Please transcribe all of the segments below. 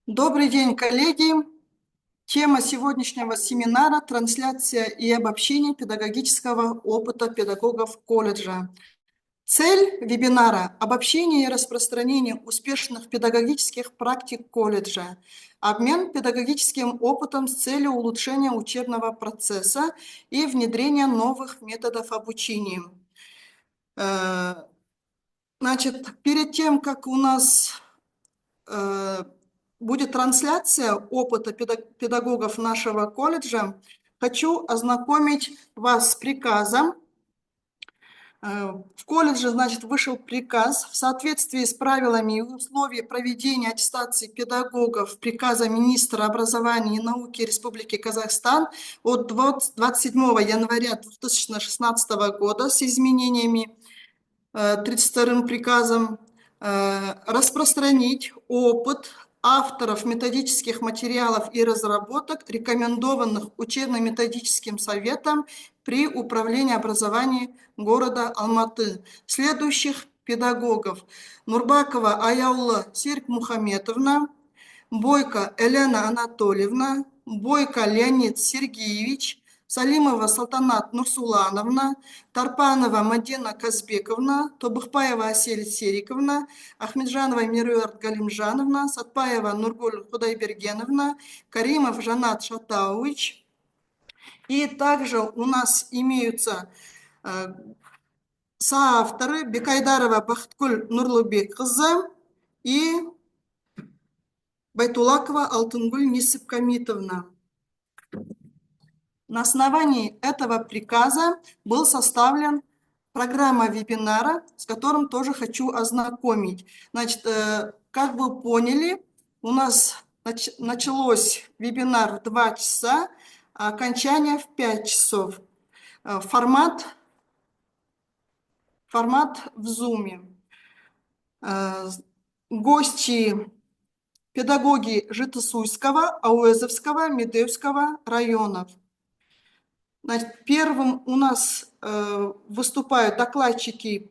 Добрый день, коллеги. Тема сегодняшнего семинара – трансляция и обобщение педагогического опыта педагогов колледжа. Цель вебинара – обобщение и распространение успешных педагогических практик колледжа, обмен педагогическим опытом с целью улучшения учебного процесса и внедрения новых методов обучения. Значит, перед тем, как у нас будет трансляция опыта педагогов нашего колледжа, хочу ознакомить вас с приказом. В колледже, значит, вышел приказ в соответствии с правилами и условиями проведения аттестации педагогов приказа министра образования и науки Республики Казахстан от 27 января 2016 года с изменениями 32-м приказом распространить опыт авторов методических материалов и разработок, рекомендованных учебно-методическим советом при управлении образованием города Алматы. Следующих педагогов: Нурбакова Аяулла Серикмухаметовна, Бойко Елена Анатольевна, Бойко Леонид Сергеевич, Салимова Салтанат Нурсулановна, Тарпанова Мадина Казбековна, Тобухпаева Асель Сериковна, Ахмеджанова Мирюарт Галимжановна, Сатпаева Нургуль Худайбергеновна, Каримов Жанат Шатауич. И также у нас имеются соавторы: Бекайдарова Бахткуль Нурлубекқызы и Байтулакова Алтынгуль Нисипкамитовна. На основании этого приказа был составлен программа вебинара, с которым тоже хочу ознакомить. Значит, как вы поняли, у нас началось вебинар в 2 часа, а окончание в 5 часов. Формат в Zoom. Гости – педагоги Житосуйского, Ауэзовского, Медеевского районов. Значит, первым у нас выступают докладчики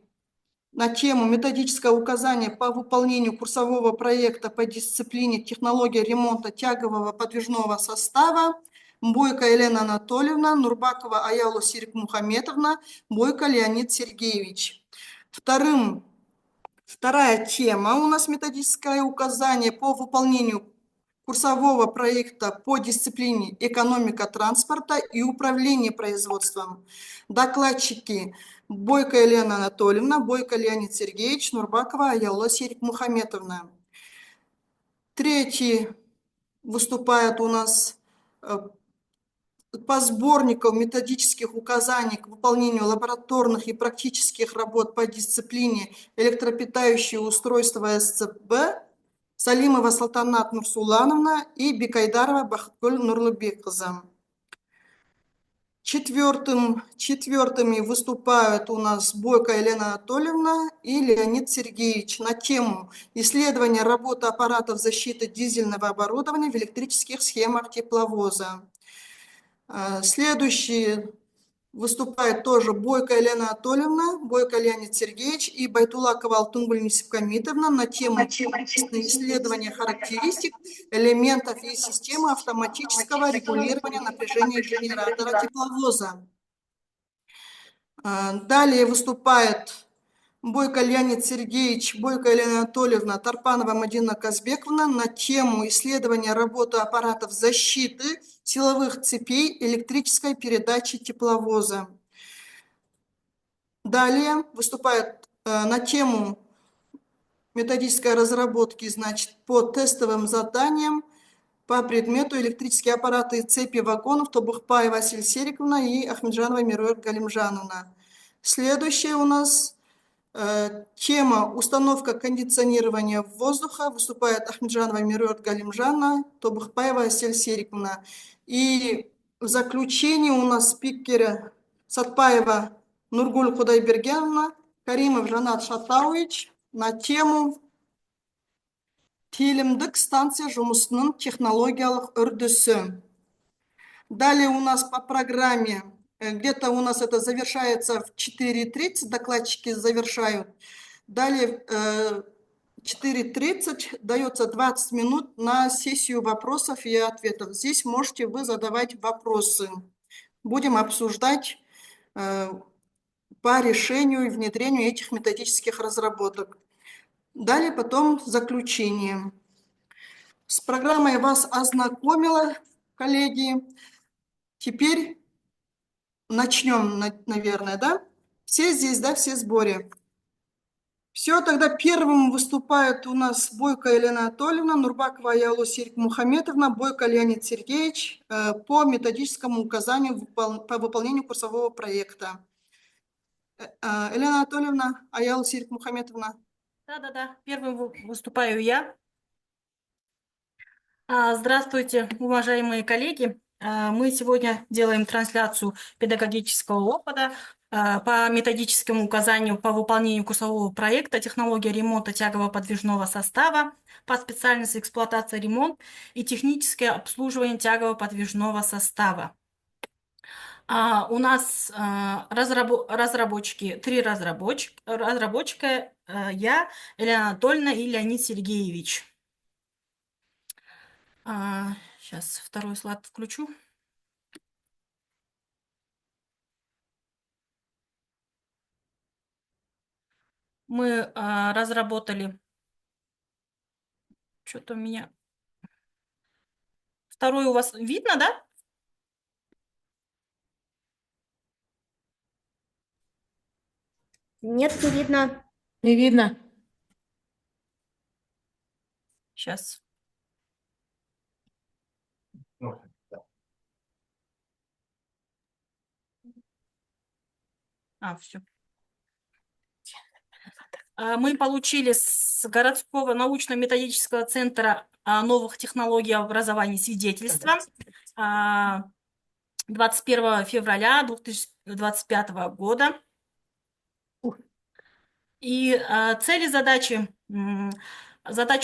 на тему методическое указание по выполнению курсового проекта по дисциплине технология ремонта тягового подвижного состава. Бойко Елена Анатольевна, Нурбакова Аяула Серикмухаметовна, Бойко Леонид Сергеевич. Вторая тема у нас методическое указание по выполнению курсового проекта по дисциплине экономика транспорта и управление производством. Докладчики: Бойко Елена Анатольевна, Бойко Леонид Сергеевич, Нурбакова Аяула Серикмухаметовна. Третий выступает у нас по сборнику методических указаний к выполнению лабораторных и практических работ по дисциплине электропитающие устройства СЦБ Салимова Салтанат Нурсулановна и Бекайдарова Бахткуль Нурлубекқызы. Четвертыми выступают у нас Бойко Елена Анатольевна и Леонид Сергеевич на тему исследования работы аппаратов защиты дизельного оборудования в электрических схемах тепловоза. Следующие выступает тоже Бойко Елена Анатольевна, Бойко Леонид Сергеевич и Байтулакова Алтынгуль Нисипкамитовна на тему исследования характеристик элементов и системы автоматического регулирования напряжения генератора тепловоза. Далее выступает Бойко Леонид Сергеевич, Бойко Елена Анатольевна, Тарпанова Мадина Казбековна на тему исследования работы аппаратов защиты силовых цепей электрической передачи тепловоза. Далее выступает на тему методической разработки, значит, по тестовым заданиям по предмету электрические аппараты и цепи вагонов Тобухпаева Асель Сериковна и Ахмеджанова Мирюарт Галимжановна. Следующая у нас тема установка кондиционирования воздуха. Выступает Ахмеджанова Мирюарт Галимжановна, Тобухпаева Асель Сериковна. И в заключение у нас спикеры Сатпаева Нургуль Худайбергеновна, Каримов Жанат Шатауич на тему телімдік станция жұмысының технологиялық үрдісі. Далее у нас по программе, где-то у нас это завершается в 4:30, докладчики завершают. Далее 4:30 дается 20 минут на сессию вопросов и ответов. Здесь можете вы задавать вопросы. Будем обсуждать по решению и внедрению этих методических разработок. Далее потом заключение. С программой я вас ознакомила, коллеги. Теперь начнем, наверное, да? Все здесь, да, все в сборе. Все, тогда первым выступает у нас Бойко Елена Анатольевна, Нурбакова Аялу Серик Мухаметовна, Бойко Леонид Сергеевич по методическому указанию по выполнению курсового проекта. Елена Анатольевна, Аялу Серик Мухаметовна. Да. Первым выступаю я. Здравствуйте, уважаемые коллеги. Мы сегодня делаем трансляцию педагогического опыта по методическому указанию по выполнению курсового проекта «Технология ремонта тягового подвижного состава» по специальности эксплуатация, ремонт и техническое обслуживание тягового подвижного состава. У нас разработчики, три разработчика, я, Елена Анатольевна и Леонид Сергеевич. Сейчас второй слайд включу. Мы разработали... Что-то у меня... Второй у вас видно, да? Нет, не видно. Не видно. Сейчас. Все. Мы получили с городского научно-методического центра новых технологий образования свидетельства 21 февраля 2025 года. И цели задачи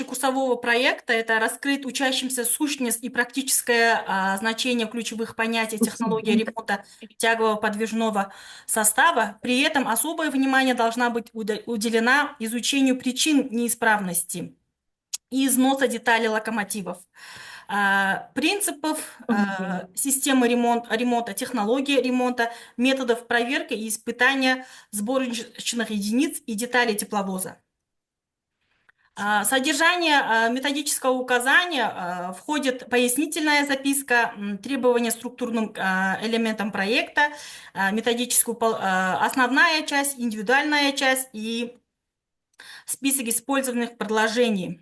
курсового проекта – это раскрыть учащимся сущность и практическое значение ключевых понятий технологии ремонта тягового подвижного состава. При этом особое внимание должна быть уделена изучению причин неисправности и износа деталей локомотивов, принципов системы ремонта, технологии ремонта, методов проверки и испытания сборочных единиц и деталей тепловоза. Содержание методического указания входит пояснительная записка, требования структурным элементам проекта, основная часть, индивидуальная часть и список использованных предложений.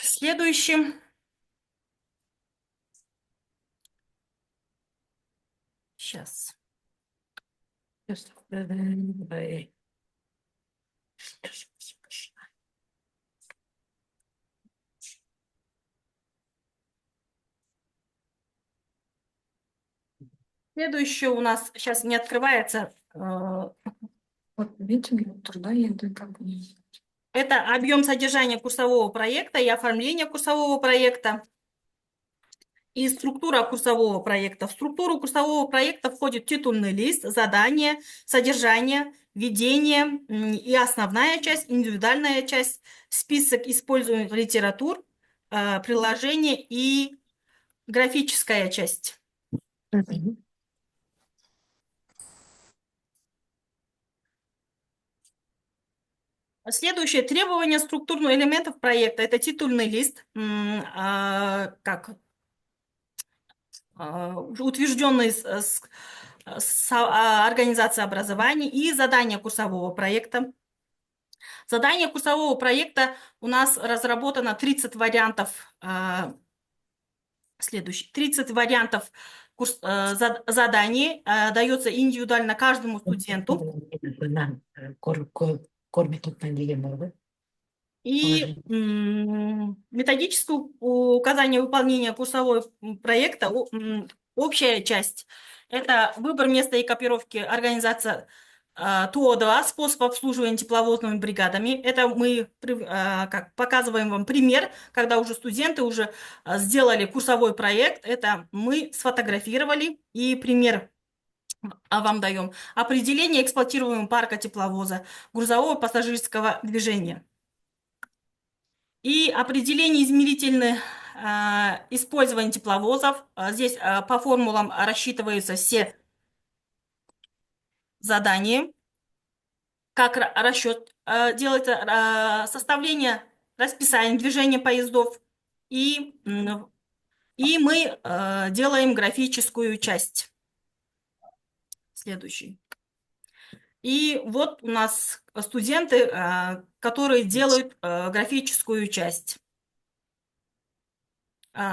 Следующим. Сейчас. Следующее у нас сейчас не открывается. Вот видите, труда еду как бы. Это объем содержания курсового проекта и оформление курсового проекта. И структура курсового проекта. В структуру курсового проекта входит титульный лист, задание, содержание, введение и основная часть, индивидуальная часть, список используемых литератур, приложение и графическая часть. Следующее требование структурных элементов проекта – это титульный лист, утвержденный с организацией образования, и задание курсового проекта. Задание курсового проекта у нас разработано 30 вариантов. 30 вариантов заданий дается индивидуально каждому студенту. И методическое указание выполнения курсового проекта, общая часть – это выбор места и копировки, организация ТО-2, способ обслуживания тепловозными бригадами. Это мы показываем вам пример, когда уже студенты уже сделали курсовой проект. Это мы сфотографировали, и пример вам даем. Определение эксплуатируемого парка тепловоза, грузового пассажирского движения. И определение измерительных использования тепловозов. Здесь по формулам рассчитываются все задания. Как расчет делается, составление расписания движения поездов. И мы делаем графическую часть. Следующий. И вот у нас студенты, которые делают графическую часть.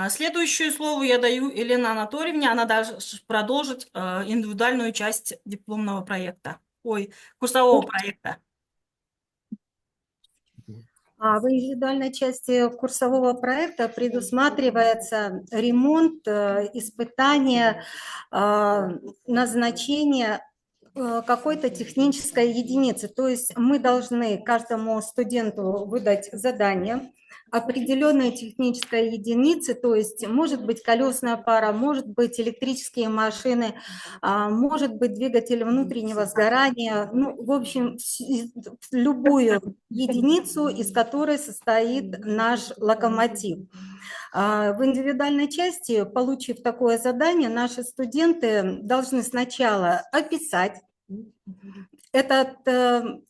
Следующее слово я даю Елене Анатольевне. Она должна продолжить индивидуальную часть дипломного проекта. Курсового проекта. В индивидуальной части курсового проекта предусматривается ремонт, испытание, назначение какой-то технической единицы. То есть мы должны каждому студенту выдать задание, определенные технические единицы, то есть может быть колесная пара, может быть электрические машины, может быть двигатель внутреннего сгорания, ну, в общем, любую единицу, из которой состоит наш локомотив. В индивидуальной части, получив такое задание, наши студенты должны сначала описать эту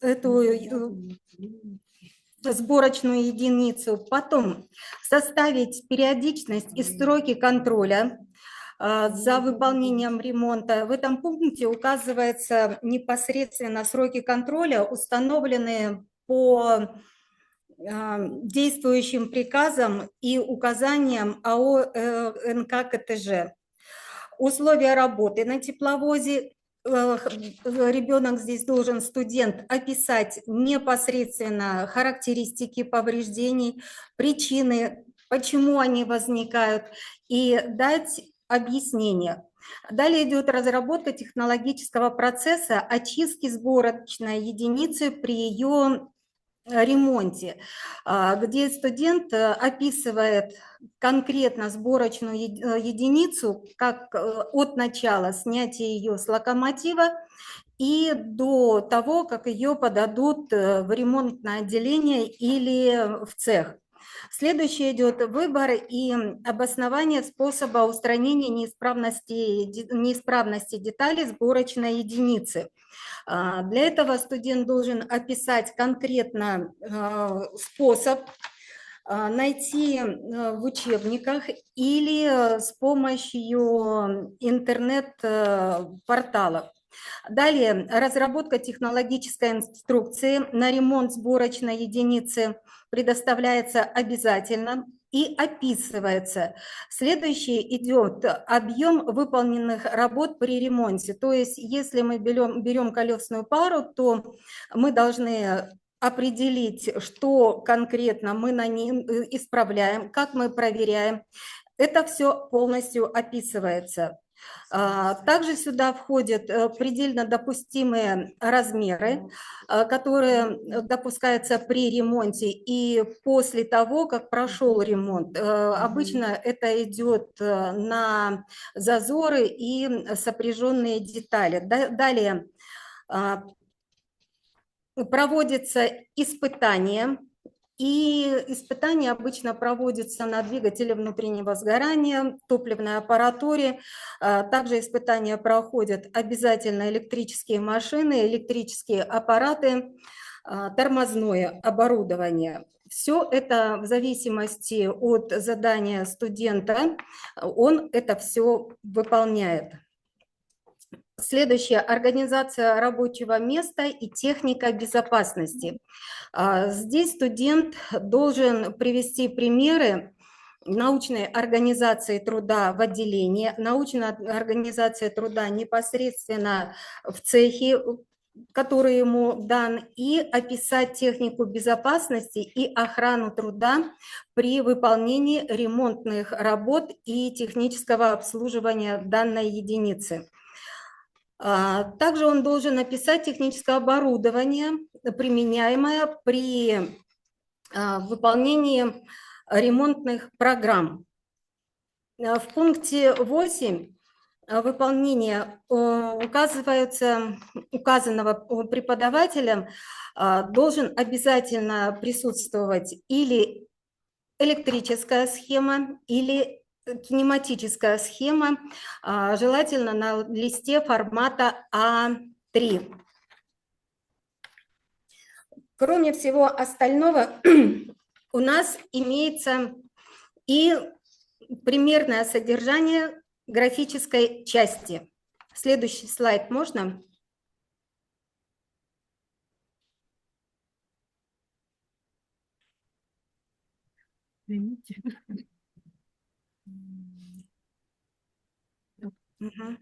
сборочную единицу, потом составить периодичность и сроки контроля за выполнением ремонта. В этом пункте указываются непосредственно сроки контроля, установленные по действующим приказам и указаниям АО НК-КТЖ. Условия работы на тепловозе. Ребенок здесь должен, студент, описать непосредственно характеристики повреждений, причины, почему они возникают, и дать объяснение. Далее идет разработка технологического процесса очистки сборочной единицы при ее ремонте, где студент описывает конкретно сборочную единицу, как от начала снятия ее с локомотива и до того, как ее подадут в ремонтное отделение или в цех. Следующее идет выбор и обоснование способа устранения неисправности деталей сборочной единицы. Для этого студент должен описать конкретно способ, найти в учебниках или с помощью интернет-порталов. Далее разработка технологической инструкции на ремонт сборочной единицы предоставляется обязательно и описывается. Следующий идет объем выполненных работ при ремонте. То есть если мы берем колесную пару, то мы должны определить, что конкретно мы на ней исправляем, как мы проверяем. Это все полностью описывается. Также сюда входят предельно допустимые размеры, которые допускаются при ремонте и после того, как прошел ремонт. Обычно это идет на зазоры и сопряженные детали. Далее проводится испытание. И испытания обычно проводятся на двигателе внутреннего сгорания, топливной аппаратуре. Также испытания проходят обязательно электрические машины, электрические аппараты, тормозное оборудование. Все это в зависимости от задания студента, он это все выполняет. Следующее – организация рабочего места и техника безопасности. Здесь студент должен привести примеры научной организации труда в отделении, научной организации труда непосредственно в цехе, который ему дан, и описать технику безопасности и охрану труда при выполнении ремонтных работ и технического обслуживания данной единицы. Также он должен описать техническое оборудование, применяемое при выполнении ремонтных программ. В пункте 8 выполнения указанного преподавателем должен обязательно присутствовать или электрическая схема, или кинематическая схема, желательно на листе формата А3. Кроме всего остального, у нас имеется и примерное содержание графической части. Следующий слайд можно? Извините. Мгм.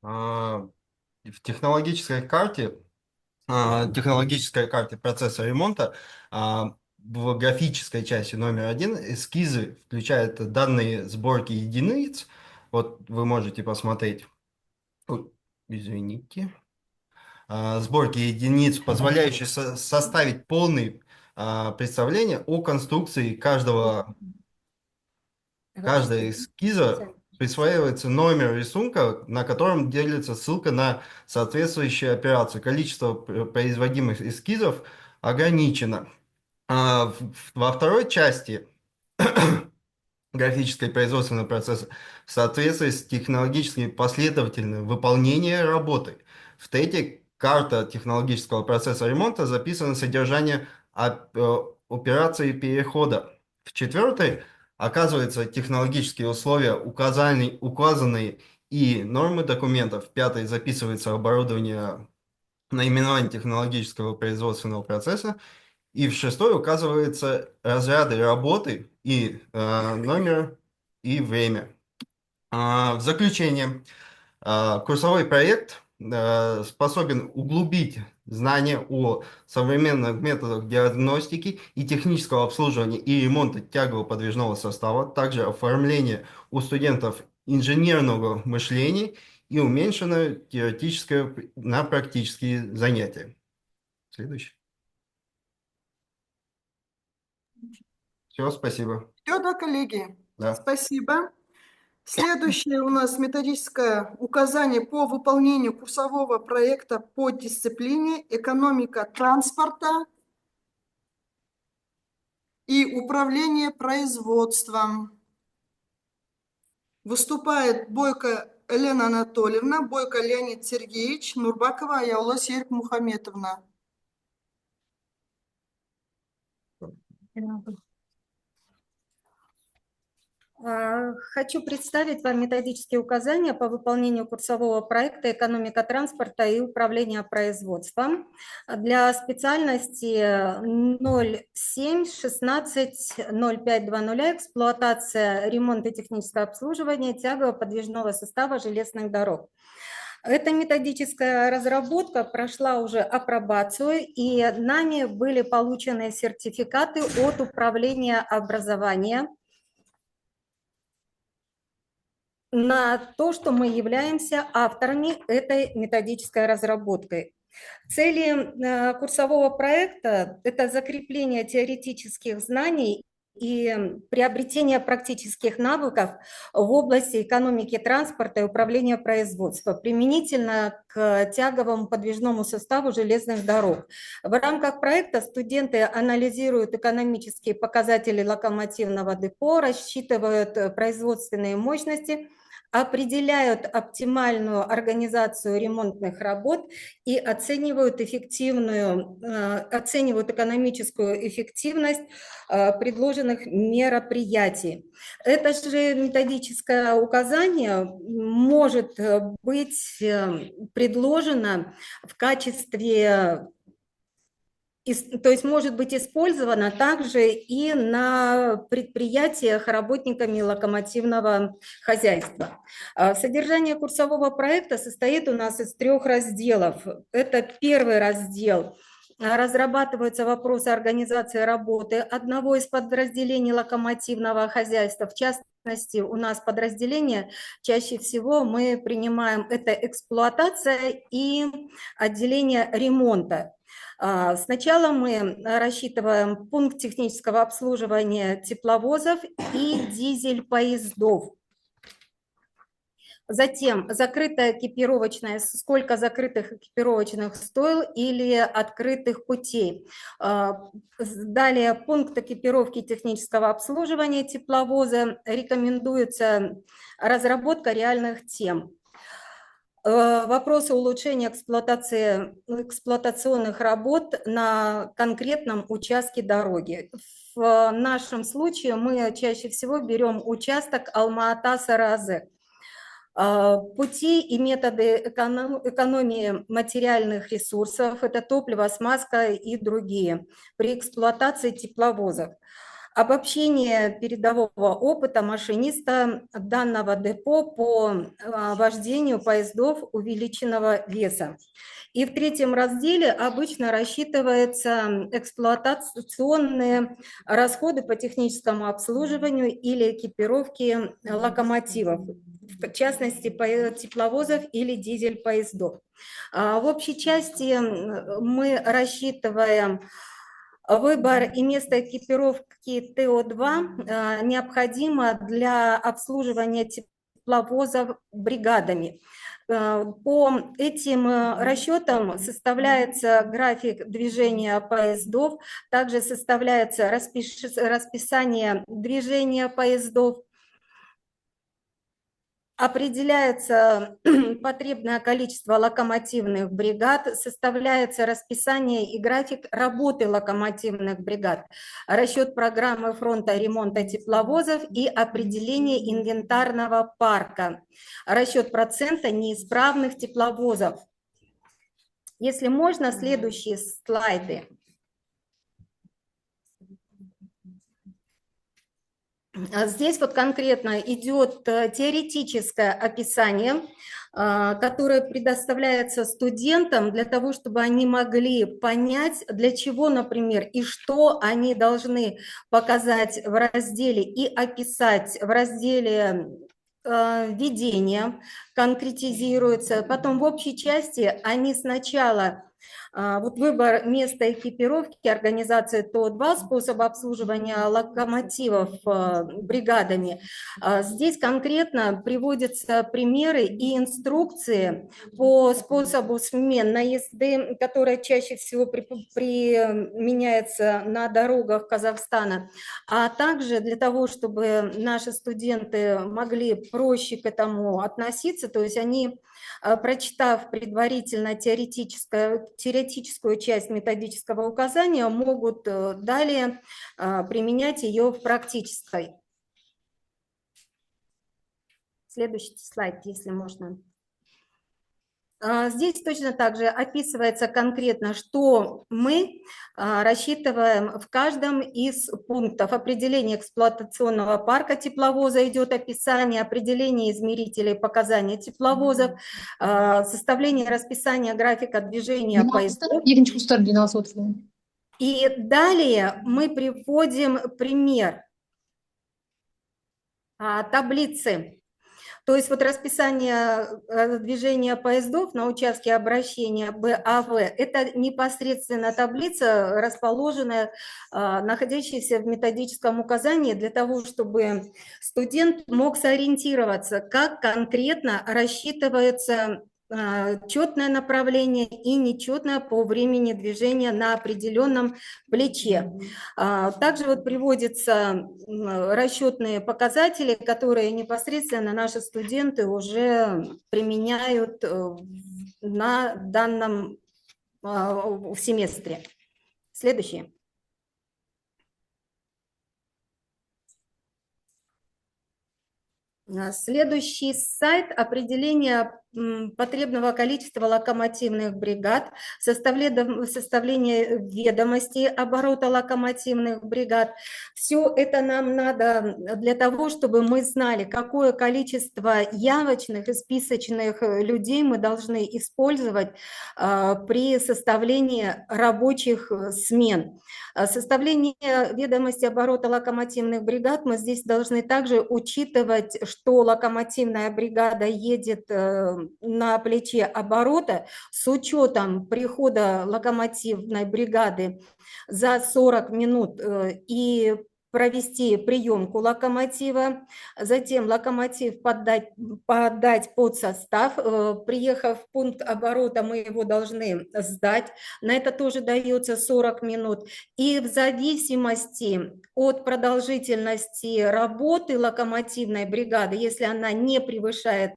В технологической карте процесса ремонта в графической части номер 1 эскизы включают данные сборки единиц. Вот вы можете посмотреть. Ой, извините. Сборки единиц, позволяющие составить полное представление о конструкции каждого эскиза. Присваивается номер рисунка, на котором делится ссылка на соответствующие операции. Количество производимых эскизов ограничено. Во второй части графической производственного процесса в соответствии с технологически последовательным выполнением работы. В третьей карта технологического процесса ремонта записано содержание операции перехода. В четвертой оказываются технологические условия, указанные и нормы документов. В пятой записывается оборудование, наименование технологического производственного процесса. И в шестой указываются разряды работы и номер и время. В заключение, курсовой проект способен углубить знания о современных методах диагностики и технического обслуживания и ремонта тягового подвижного состава, также оформление у студентов инженерного мышления и уменьшенное теоретическое на практические занятия. Следующий. Все, спасибо. Все, да, коллеги? Да. Спасибо. Следующее у нас методическое указание по выполнению курсового проекта по дисциплине «Экономика транспорта и управление производством». Выступает Бойко Елена Анатольевна, Бойко Леонид Сергеевич, Нурбакова Аяула Серик Мухаметовна. Хочу представить вам методические указания по выполнению курсового проекта «Экономика транспорта и управление производством» для специальности 07-16-05-00 «Эксплуатация, ремонт и техническое обслуживание тягово-подвижного состава железных дорог». Эта методическая разработка прошла уже апробацию, и нами были получены сертификаты от Управления образования на то, что мы являемся авторами этой методической разработки. Цели курсового проекта – это закрепление теоретических знаний и приобретение практических навыков в области экономики транспорта и управления производством применительно к тяговому подвижному составу железных дорог. В рамках проекта студенты анализируют экономические показатели локомотивного депо, рассчитывают производственные мощности, определяют оптимальную организацию ремонтных работ и оценивают экономическую эффективность предложенных мероприятий. Это же методическое указание может быть предложено в качестве, то есть может быть использовано также и на предприятиях работниками локомотивного хозяйства. Содержание курсового проекта состоит у нас из 3 разделов. Это первый раздел. Разрабатываются вопросы организации работы одного из подразделений локомотивного хозяйства. В частности, у нас подразделение чаще всего мы принимаем это эксплуатация и отделение ремонта. Сначала мы рассчитываем пункт технического обслуживания тепловозов и дизель-поездов. Затем закрытая экипировочная, сколько закрытых экипировочных стойл или открытых путей. Далее пункт экипировки технического обслуживания тепловоза. Рекомендуется разработка реальных тем. Вопросы улучшения эксплуатационных работ на конкретном участке дороги. В нашем случае мы чаще всего берем участок Алма-Ата-Саразы. Пути и методы экономии материальных ресурсов – это топливо, смазка и другие при эксплуатации тепловозов. Обобщение передового опыта машиниста данного депо по вождению поездов увеличенного веса. И в третьем разделе обычно рассчитываются эксплуатационные расходы по техническому обслуживанию или экипировке локомотивов, в частности, тепловозов или дизель-поездов. В общей части мы рассчитываем выбор и место экипировки ТО-2 необходимо для обслуживания тепловозов бригадами. По этим расчетам составляется график движения поездов, также составляется расписание движения поездов, определяется потребное количество локомотивных бригад, составляется расписание и график работы локомотивных бригад, расчет программы фронта ремонта тепловозов и определение инвентарного парка, расчет процента неисправных тепловозов. Если можно, следующие слайды. Здесь вот конкретно идет теоретическое описание, которое предоставляется студентам для того, чтобы они могли понять, для чего, например, и что они должны показать в разделе и описать в разделе введения, конкретизируется. Потом в общей части они сначала... Вот выбор места экипировки, организация ТО-2, способ обслуживания локомотивов бригадами. Здесь конкретно приводятся примеры и инструкции по способу сменной езды, которая чаще всего применяется на дорогах Казахстана, а также для того, чтобы наши студенты могли проще к этому относиться, то есть они, прочитав предварительно теоретическую часть методического указания, могут далее применять ее в практической. Следующий слайд, если можно. Здесь точно так же описывается конкретно, что мы рассчитываем в каждом из пунктов. Определение эксплуатационного парка тепловоза идет описание, определение измерителей показаний тепловозов, составление расписания графика движения поездов. И далее мы приводим пример таблицы. То есть вот расписание движения поездов на участке обращения БАВ – это непосредственно таблица, расположенная, находящаяся в методическом указании для того, чтобы студент мог сориентироваться, как конкретно рассчитывается четное направление и нечетное по времени движения на определенном плече. Также вот приводятся расчетные показатели, которые непосредственно наши студенты уже применяют на данном семестре. Следующий. Следующий сайт – определение потребного количества локомотивных бригад, составление ведомостей оборота локомотивных бригад. Все это нам надо для того, чтобы мы знали, какое количество явочных и списочных людей мы должны использовать при составлении рабочих смен. Составление ведомости оборота локомотивных бригад мы здесь должны также учитывать, что локомотивная бригада едет на плече оборота с учетом прихода локомотивной бригады за 40 минут и провести приемку локомотива, затем локомотив подать под состав. Приехав в пункт оборота, мы его должны сдать. На это тоже дается 40 минут. И в зависимости от продолжительности работы локомотивной бригады, если она не превышает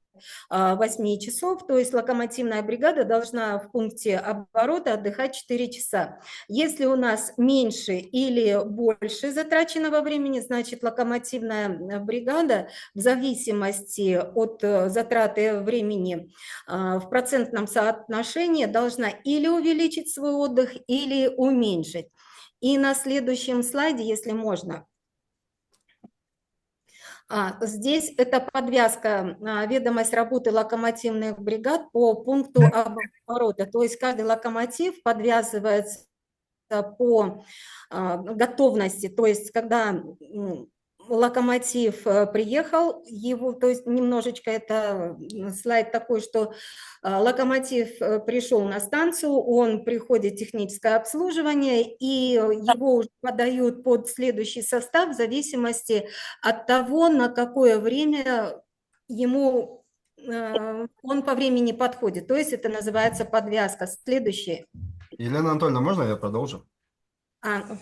8 часов, то есть локомотивная бригада должна в пункте оборота отдыхать 4 часа. Если у нас меньше или больше затраченного времени, значит локомотивная бригада в зависимости от затраты времени в процентном соотношении должна или увеличить свой отдых, или уменьшить. И на следующем слайде, если можно, здесь это подвязка, ведомость работы локомотивных бригад по пункту оборота. То есть каждый локомотив подвязывается по готовности, то есть когда локомотив приехал, его, то есть немножечко это слайд такой, что локомотив пришел на станцию, он приходит в техническое обслуживание, и его уже подают под следующий состав в зависимости от того, на какое время ему он по времени подходит. То есть это называется подвязка. Следующее. Елена Анатольевна, можно я продолжу?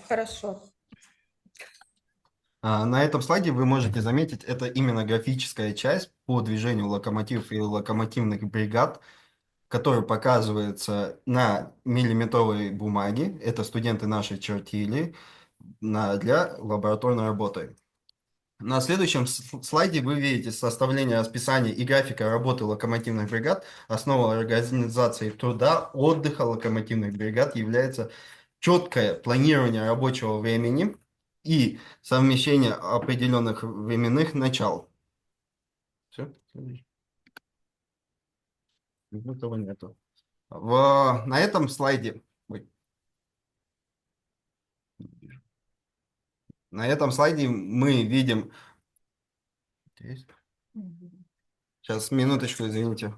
Хорошо. На этом слайде вы можете заметить, это именно графическая часть по движению локомотивов и локомотивных бригад, которая показывается на миллиметровой бумаге. Это студенты наши чертили для лабораторной работы. На следующем слайде вы видите составление расписания и графика работы локомотивных бригад. Основа организации труда, отдыха локомотивных бригад является четкое планирование рабочего времени и совмещение определенных временных начал. Все? Этого нету. На этом слайде... На этом слайде мы видим... Сейчас, минуточку, извините.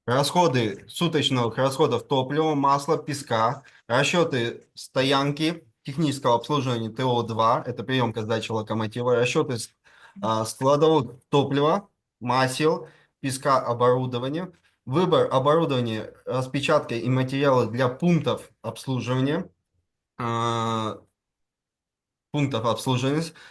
Расходы суточных расходов топлива, масла, песка, расчеты стоянки, технического обслуживания ТО-2, это приемка сдачи локомотива, расчеты складового топлива, масел, песка, оборудования, выбор оборудования, распечатка и материалы для пунктов обслуживания,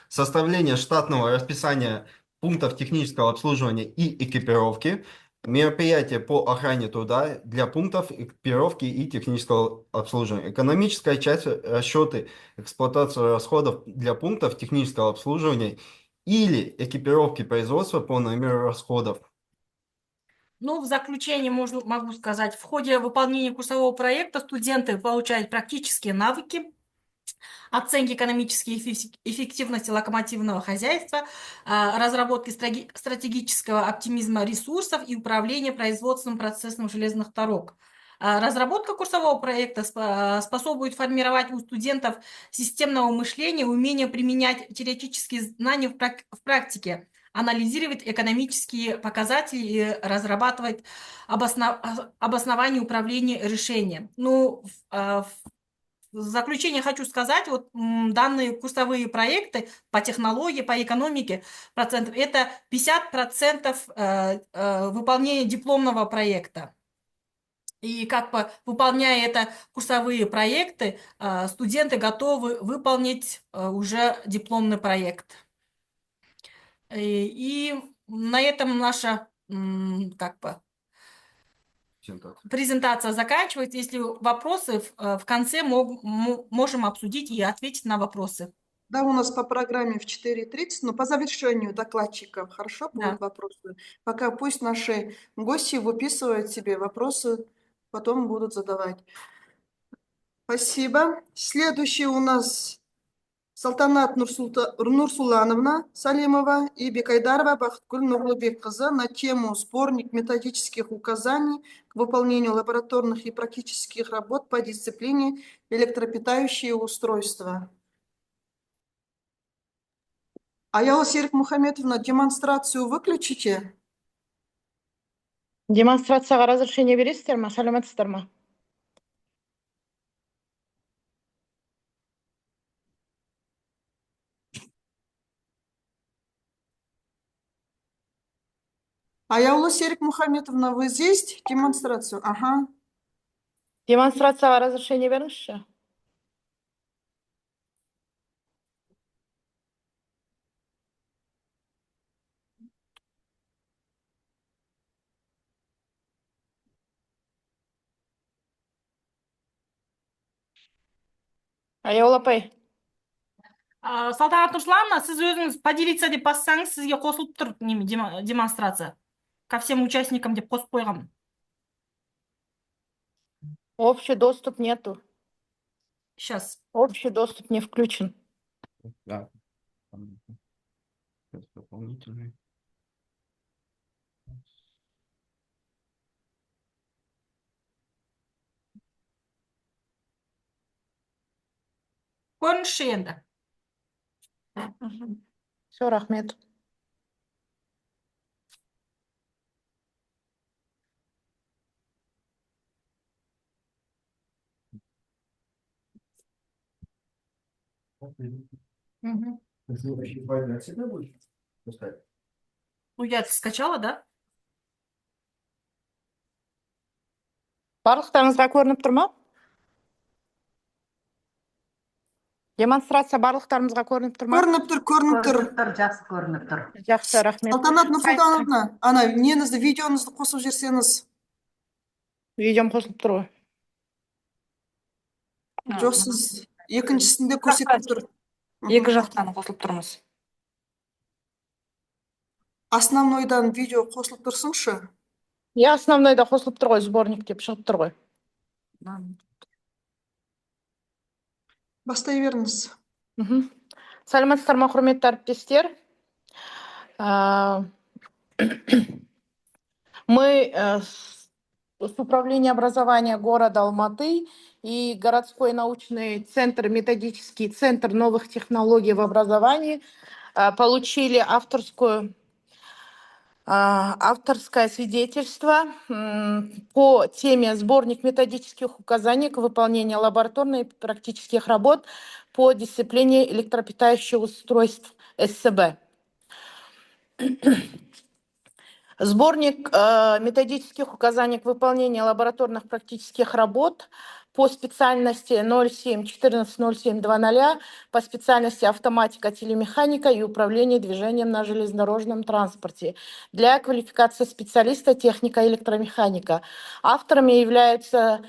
составление штатного расписания пунктов технического обслуживания и экипировки, мероприятия по охране труда для пунктов экипировки и технического обслуживания. Экономическая часть, расчеты, эксплуатацию расходов для пунктов технического обслуживания или экипировки производства по номеру расходов. Ну, в заключение могу сказать, в ходе выполнения курсового проекта студенты получают практические навыки, оценки экономической эффективности локомотивного хозяйства, разработки стратегического оптимизма ресурсов и управления производственным процессом железных дорог. Разработка курсового проекта способствует формировать у студентов системного мышления, умение применять теоретические знания в практике, анализировать экономические показатели и разрабатывать обоснование управления решением. Ну, в заключение хочу сказать, вот данные курсовые проекты по технологии, по экономике процентов, это 50% выполнения дипломного проекта. И как бы выполняя это курсовые проекты, студенты готовы выполнить уже дипломный проект. И на этом наша как бы презентация заканчивается. Если вопросы, в конце можем обсудить и ответить на вопросы. Да, у нас по программе в 4:30, но по завершению докладчика хорошо будут вопросы. Пока пусть наши гости выписывают себе вопросы, потом будут задавать. Спасибо. Следующий у нас Салтанат Нурсулановна Салимова и Бекайдарова Бахткуль Нурлыбекқызы на тему «Сборник методических указаний к выполнению лабораторных и практических работ по дисциплине электропитающие устройства». Аяла Серик Мухаметовна, демонстрацию выключите? Демонстрацияға разрешение бересіздер ма? Сәлеметсіздер ма? Аяулы Серик Мухаметовна, вы здесь? Демонстрацию. Ага. Демонстрацияға разрешение беріңізші. Аяулы апай. Салтанат Нұрсұлановна, сіз өзіңіз поделиться деп бассаңыз, сізге қосылып тұр демонстрация. Ко всем участникам деп қосып қойғам. Общий доступ нету. Сейчас. Общий доступ не включен. Да. Сейчас дополнительный. Көрініші енді. Все, рахмет. Мгм. Следующий файл для себя будет пускать? Ну, я это скачала, да? Барлықтарыңызға көрініп тұр ма? Демонстрация барлықтарымызға көрініп тұр ма? Көрініп тұр. Жақсы көрініп тұр. Жақсы, рахмет. Салтанат Нұрсұлтановна, ана, неңізді, видеоңызды қосып жіберсеңіз. Видеом қосылып тұр ғой. Жоқ, сіз екіншісінде көрсетіп тұр. Екі жақтан қосылып тұрмыз. Основнойдан видео қосылып тұрсыңшы. Основнойда қосылып тұр ғой, сборник деп шығып тұр ғой. Бастай беріңіз. Сәлеметсіздер ма, құрметті әріптестер? Мы с Управления образования города Алматы и городской научный центр, методический центр новых технологий в образовании получили авторское свидетельство по теме «Сборник методических указаний к выполнению лабораторных и практических работ по дисциплине электропитающих устройств СЦБ». Сборник методических указаний к выполнению лабораторных практических работ по специальности 07-14-07-00, по специальности автоматика, телемеханика и управление движением на железнодорожном транспорте для квалификации специалиста техника электромеханика. Авторами являются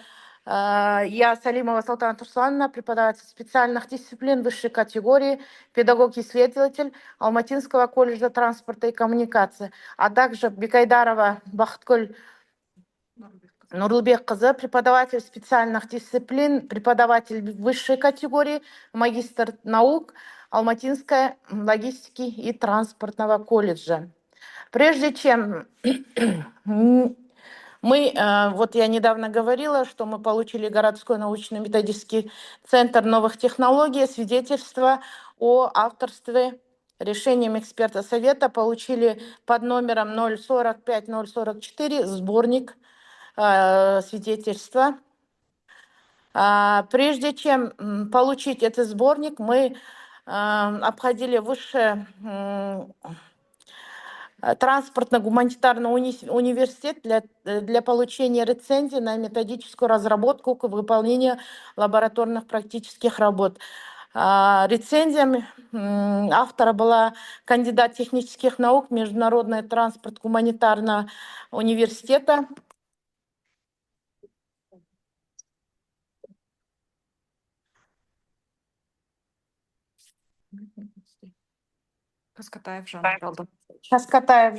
я, Салимова Салтанат Руслановна, преподаватель специальных дисциплин высшей категории, педагог-исследователь Алматинского колледжа транспорта и коммуникации, а также Бекайдарова Бахткуль Нурлбек-кызы, преподаватель специальных дисциплин, преподаватель высшей категории, магистр наук Алматинской логистики и транспортного колледжа. Прежде чем вот я недавно говорила, что мы получили городской научно-методический центр новых технологий, свидетельство о авторстве решением эксперта совета, получили под номером 045-044 сборник свидетельства. Прежде чем получить этот сборник, мы обходили высшее транспортно-гуманитарный университет для получения рецензии на методическую разработку к выполнению лабораторных практических работ. Рецензией автора была кандидат технических наук Международный транспорт гуманитарного университета. Каскатаев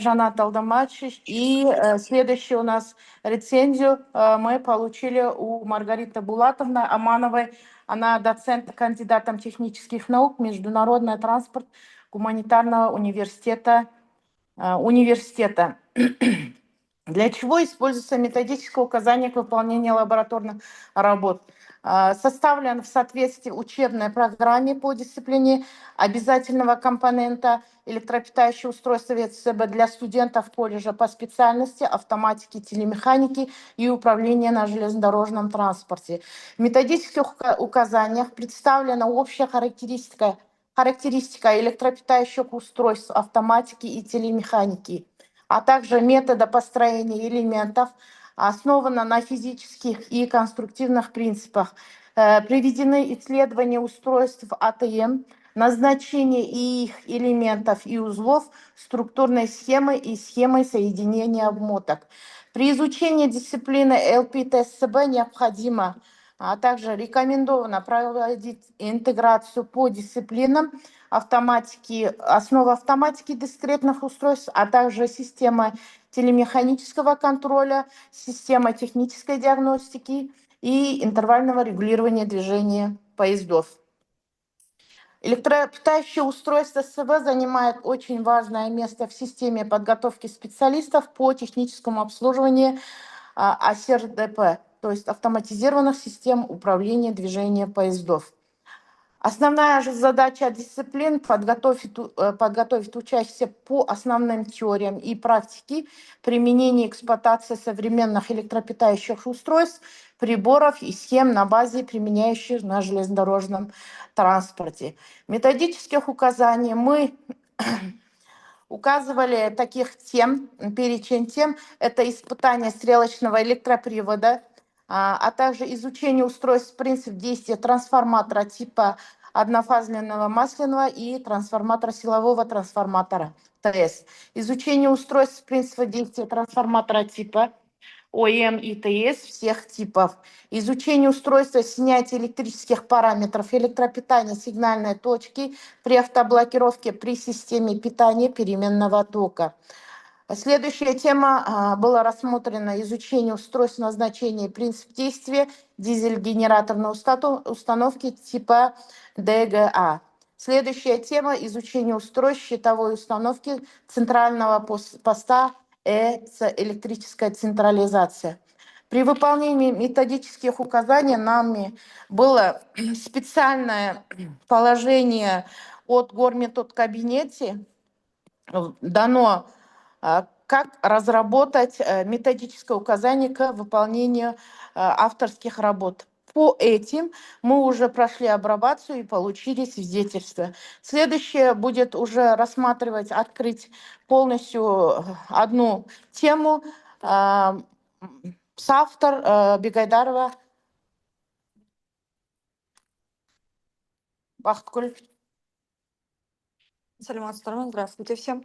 Жанат Алдамачевич. И следующую у нас рецензию мы получили у Маргариты Булатовны Амановой. Она доцент, кандидатом технических наук, Международный транспорт гуманитарного университета. Для чего используется методическое указание к выполнению лабораторных работ? составлен в соответствии учебной программе по дисциплине обязательного компонента электропитающего устройства ВЦБ для студентов колледжа по специальности автоматики, телемеханики и управления на железнодорожном транспорте. В методических указаниях представлена общая характеристика электропитающих устройств автоматики и телемеханики, а также метода построения элементов, основана на физических и конструктивных принципах. Приведены исследования устройств АТМ, назначение их элементов и узлов, структурной схемы и схемы соединения обмоток. При изучении дисциплины ЛПТСБ необходимо, а также рекомендовано проводить интеграцию по дисциплинам автоматики, основы автоматики дискретных устройств, а также система телемеханического контроля, система технической диагностики и интервального регулирования движения поездов. Электропитающее устройство СВ занимает очень важное место в системе подготовки специалистов по техническому обслуживанию АСЕР-ДП, то есть автоматизированных систем управления движением поездов. Основная же задача дисциплин – подготовить учащихся по основным теориям и практике применения и эксплуатации современных электропитающих устройств, приборов и схем на базе, применяющих на железнодорожном транспорте. Методических указаний мы указывали таких тем, перечень тем – это испытание стрелочного электропривода, а также изучение устройств принцип действия трансформатора типа однофазленного масляного и трансформатора силового трансформатора ТС. Изучение устройств принципа действия трансформатора типа ОМ и ТС всех типов. Изучение устройства снятия электрических параметров электропитания сигнальной точки при автоблокировке при системе питания переменного тока. Следующая тема была рассмотрена изучение устройств назначения и принцип действия дизель-генераторной установки типа ДГА. Следующая тема изучение устройств щитовой установки центрального поста электрическая централизация. При выполнении методических указаний нами было специальное положение от Горметодкабинете дано, как разработать методическое указание к выполнению авторских работ. По этим мы уже прошли апробацию и получили свидетельство. Следующее будет уже рассматривать, открыть полностью одну тему. Соавтор Бегайдарова Бахткуль. Саламатсыздарма, здравствуйте всем.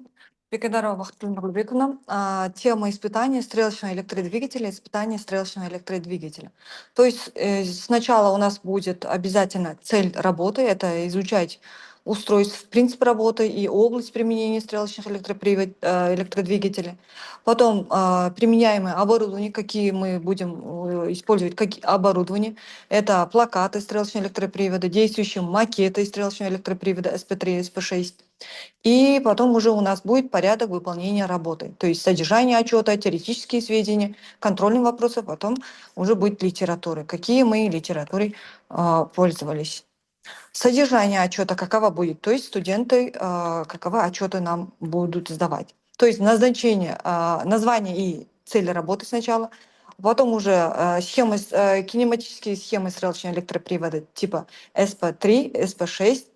Бекайдарова Бахтина Нурбековна. Тема испытания стрелочного электродвигателя, испытания стрелочного электродвигателя. То есть сначала у нас будет обязательно цель работы, это изучать устройств, принцип работы и область применения стрелочных электродвигателей. Потом применяемое оборудование, какие мы будем использовать, какие оборудование. Это плакаты стрелочного электропривода, действующие макеты стрелочного электропривода SP3, SP6. И потом уже у нас будет порядок выполнения работы. То есть содержание отчета, теоретические сведения, контрольные вопросы, потом уже будет литература. Какие мы литературой пользовались. Содержание отчета каково будет, то есть студенты каковы отчеты нам будут сдавать. То есть назначение, название и цели работы сначала, потом уже схемы, кинематические схемы стрелочного электропривода типа SP3, SP6,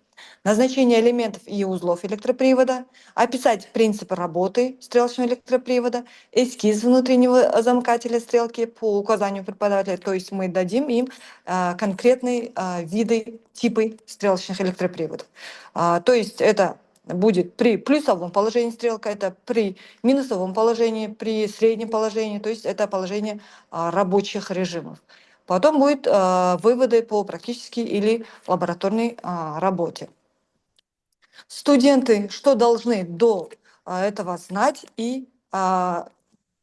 назначение элементов и узлов электропривода, описать принципы работы стрелочного электропривода, эскиз внутреннего замыкателя стрелки по указанию преподавателя, то есть мы дадим им конкретные виды, типы стрелочных электроприводов. То есть это будет при плюсовом положении стрелка, это при минусовом положении, при среднем положении, то есть это положение рабочих режимов. Потом будут выводы по практической или лабораторной работе. Студенты что должны до этого знать и то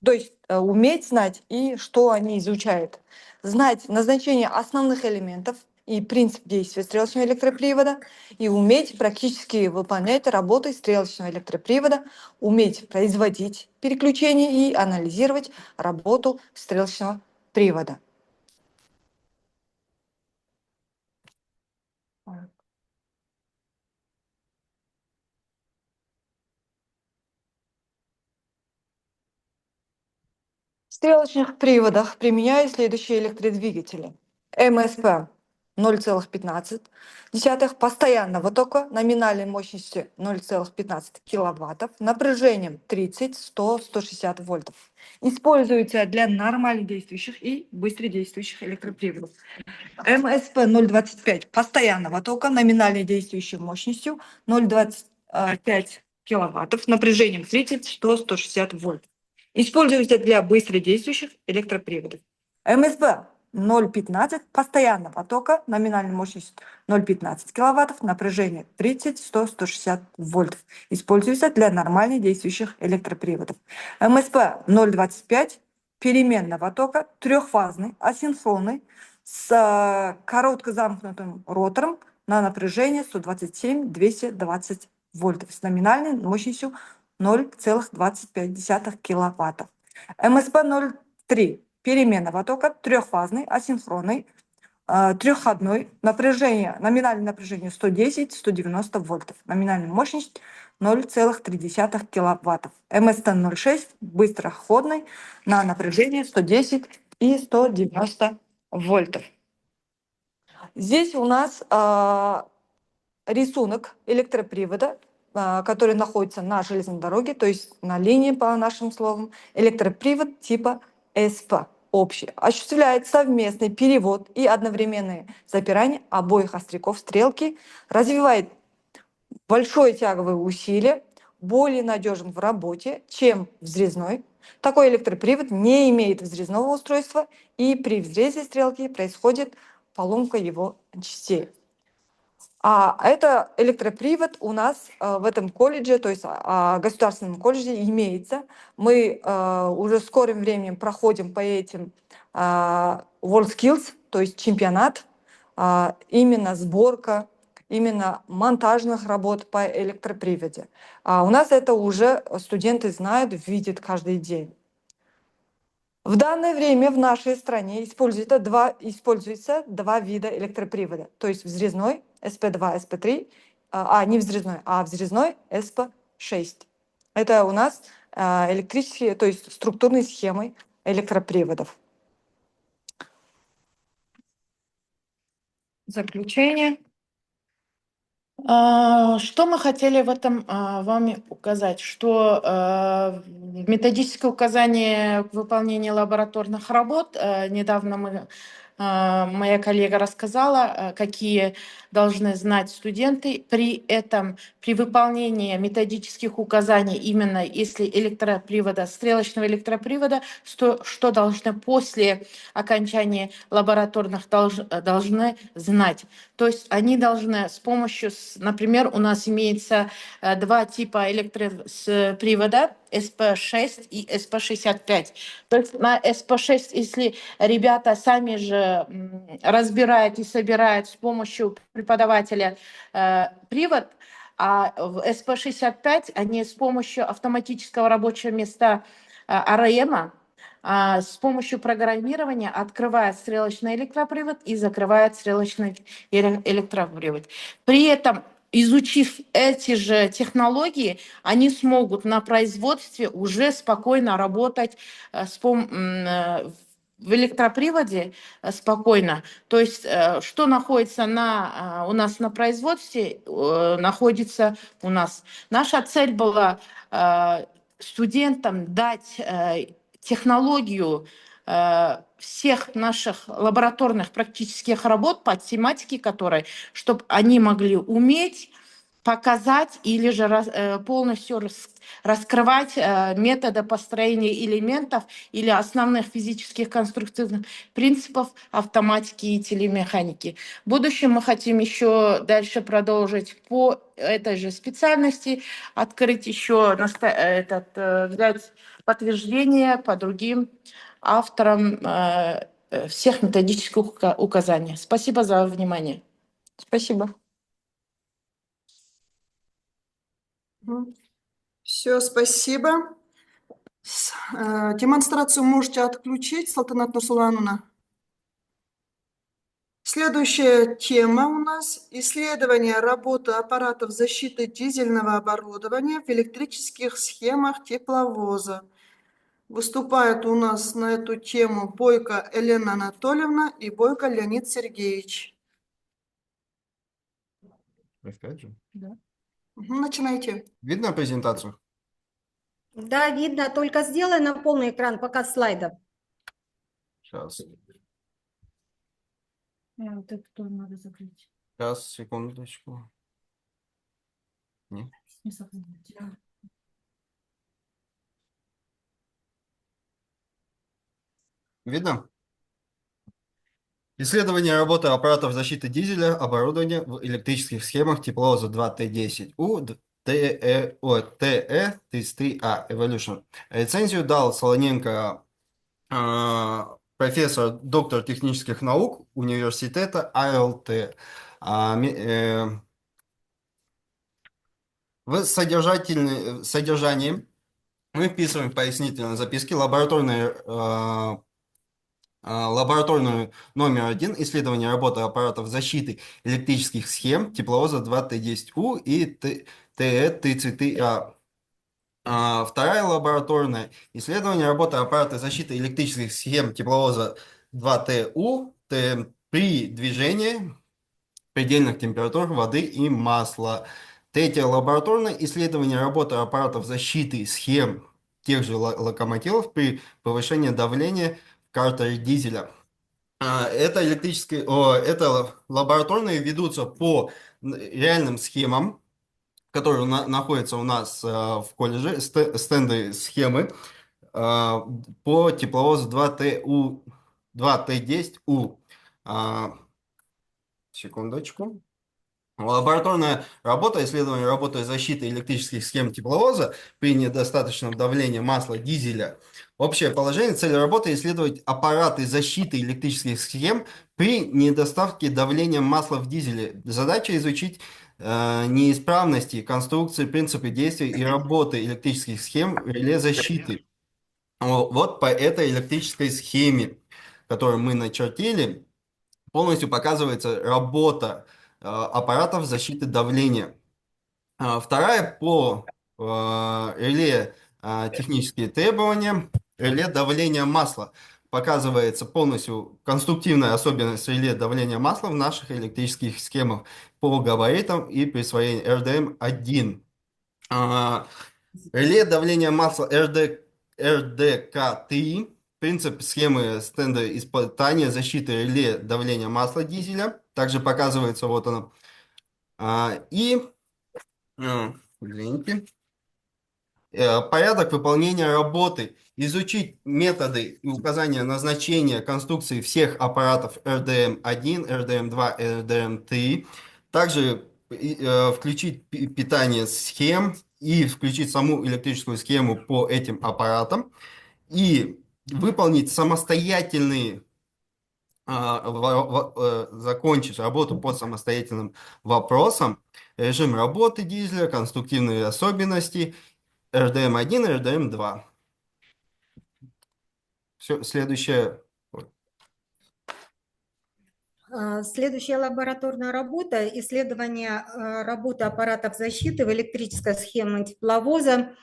есть уметь знать и что они изучают. Знать назначение основных элементов и принцип действия стрелочного электропривода и уметь практически выполнять работы стрелочного электропривода, уметь производить переключения и анализировать работу стрелочного привода. В стрелочных приводах применяют следующие электродвигатели. МСП 0,15 постоянного тока номинальной мощностью 0,15 киловаттов, напряжением 30, 100, 160 вольтов. Используется для нормально действующих и быстродействующих электроприводов. МСП 0,25 постоянного тока номинальной действующей мощностью 0,25 киловаттов, напряжением 30, 100, 160 вольт. Используется для быстродействующих электроприводов. МСБ 0,15 постоянного тока номинальной мощностью 0,15 киловаттов, напряжение 30, 100, 160 вольтов. Используется для нормально действующих электроприводов. МСП 0,25 переменного тока трехфазный, асинхронный, с коротко замкнутым ротором на напряжение 127-220 вольтов с номинальной мощностью 0,25 киловаттов. МСП 0,3 переменного тока трехфазный, асинхронный, трехходной, номинальное напряжение 110-190 вольтов, номинальная мощность 0,3 киловаттов. МСТ 0,6 быстроходный на напряжение 110 и 190 вольтов. Здесь у нас рисунок электропривода, который находится на железной дороге, то есть на линии, по нашим словам, электропривод типа СП общий. Осуществляет совместный перевод и одновременное запирание обоих остряков стрелки, развивает большое тяговое усилие, более надежен в работе, чем взрезной. Такой электропривод не имеет взрезного устройства, и при взрезе стрелки происходит поломка его частей. А это электропривод у нас в этом колледже, то есть государственном колледже имеется. Мы уже в скором времени проходим по этим WorldSkills, то есть чемпионат, именно сборка, именно монтажных работ по электроприводе. У нас это уже студенты знают, видят каждый день. В данное время в нашей стране используется два вида электропривода, то есть взрезной СП2, СП3, не взрезной, а взрезной СП6. Это у нас электрические, то есть структурные схемы электроприводов. Заключение. Что мы хотели в этом вам указать? Что методическое указание к выполнению лабораторных работ, недавно моя коллега рассказала, какие должны знать студенты. При этом, при выполнении методических указаний, именно если стрелочного электропривода, что должны после окончания лабораторных должны знать. То есть они должны с помощью, например, у нас имеется два типа электропривода, СП6 и СП65. То есть на СП6, если ребята сами же разбирают и собирают с помощью преподавателя привод, а в СП65 они с помощью автоматического рабочего места АРМ с помощью программирования открывает стрелочный электропривод и закрывает стрелочный электропривод. При этом, изучив эти же технологии, они смогут на производстве уже спокойно работать в электроприводе спокойно. То есть, что находится у нас на производстве, находится у нас. Наша цель была студентам дать технологию всех наших лабораторных практических работ по тематике которой, чтобы они могли уметь показать или же полностью раскрывать методы построения элементов или основных физических конструктивных принципов автоматики и телемеханики. В будущем мы хотим еще дальше продолжить по этой же специальности, открыть еще, взять подтверждение по другим авторам всех методических указаний. Спасибо за внимание. Спасибо. Все, спасибо. Демонстрацию можете отключить, Салтанат Нурсултановна. Следующая тема у нас – исследование работы аппаратов защиты дизельного оборудования в электрических схемах тепловоза. Выступает у нас на эту тему Бойко Елена Анатольевна и Бойко Леонид Сергеевич. Опять же. Начинайте. Видно презентацию? Да, видно, только сделай на полный экран показ слайдов. Сейчас. Вот это надо закрыть. Сейчас, секундочку. Не. Не сохранить. Видно? Исследование работы аппаратов защиты дизеля, оборудования в электрических схемах тепловоза 2Т10У, TE33A Evolution. Рецензию дал Солоненко, профессор, доктор технических наук университета АЛТ. В содержании мы вписываем в пояснительные записки лабораторную номер 1 исследование работы аппаратов защиты электрических схем тепловоза 2Т10У и TE33A. Вторая лабораторная исследование работы аппарата защиты электрических схем тепловоза 2ТУ при движении предельных температур воды и масла. Третье лабораторное исследование работы аппаратов защиты схем тех же локомотивов при повышении давления в картере дизеля. Это лабораторные ведутся по реальным схемам, которые находятся у нас в колледже, стенды схемы по тепловозу 2Т10У. Секундочку. Лабораторная работа, исследование работы защиты электрических схем тепловоза при недостаточном давлении масла дизеля. Общее положение. Цель работы – исследовать аппараты защиты электрических схем при недостатке давления масла в дизеле. Задача – изучить неисправности, конструкции, принципы действия и работы электрических схем реле защиты. Вот по этой электрической схеме, которую мы начертили, полностью показывается работа аппаратов защиты давления. Вторая по реле технические требования, реле давления масла. Показывается полностью конструктивная особенность реле давления масла в наших электрических схемах по габаритам и присвоению РДМ-1. Реле давления масла РДК-3. Принцип схемы стенда испытания защиты реле давления масла дизеля. Также показывается вот оно. Извините. Порядок выполнения работы. Изучить методы и указания назначения конструкции всех аппаратов РДМ-1, РДМ-2, РДМ-3. Также включить питание схем и включить саму электрическую схему по этим аппаратам. И выполнить самостоятельные, закончить работу по самостоятельным вопросам. Режим работы дизеля, конструктивные особенности, РДМ-1, РДМ-2. Все, следующее. Следующая лабораторная работа – исследование работы аппаратов защиты в электрической схеме тепловоза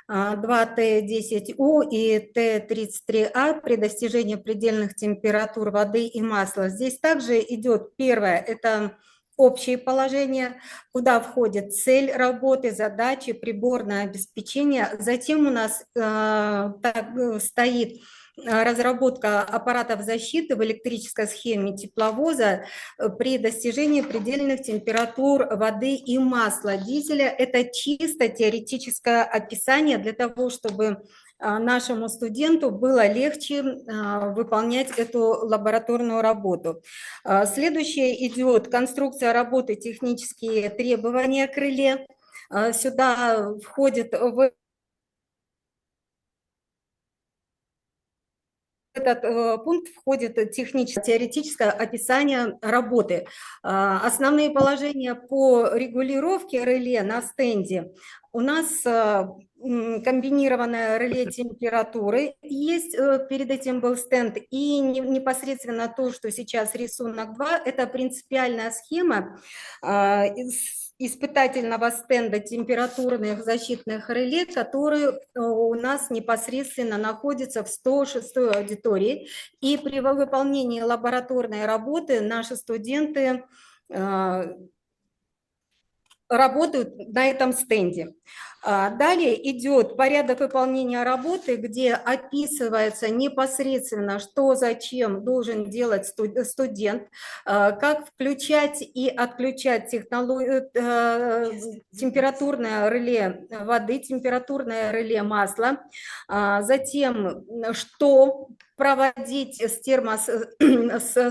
2Т10У и Т33А при достижении предельных температур воды и масла. Здесь также идет первое – это общее положение, куда входит цель работы, задачи, приборное обеспечение. Затем у нас стоит разработка аппаратов защиты в электрической схеме тепловоза при достижении предельных температур воды и масла дизеля. Это чисто теоретическое описание для того, чтобы нашему студенту было легче выполнять эту лабораторную работу. Следующее идет конструкция работы, технические требования к реле. Сюда входит в этот пункт входит теоретическое описание работы. Основные положения по регулировке реле на стенде. У нас комбинированное реле температуры есть, перед этим был стенд, и непосредственно то, что сейчас рисунок 2, это принципиальная схема испытательного стенда температурных защитных реле, который у нас непосредственно находится в 106-й аудитории. И при выполнении лабораторной работы наши студенты работают на этом стенде. Далее идет порядок выполнения работы, где описывается непосредственно, что зачем должен делать студент, как включать и отключать температурное реле воды, температурное реле масла, затем что проводить с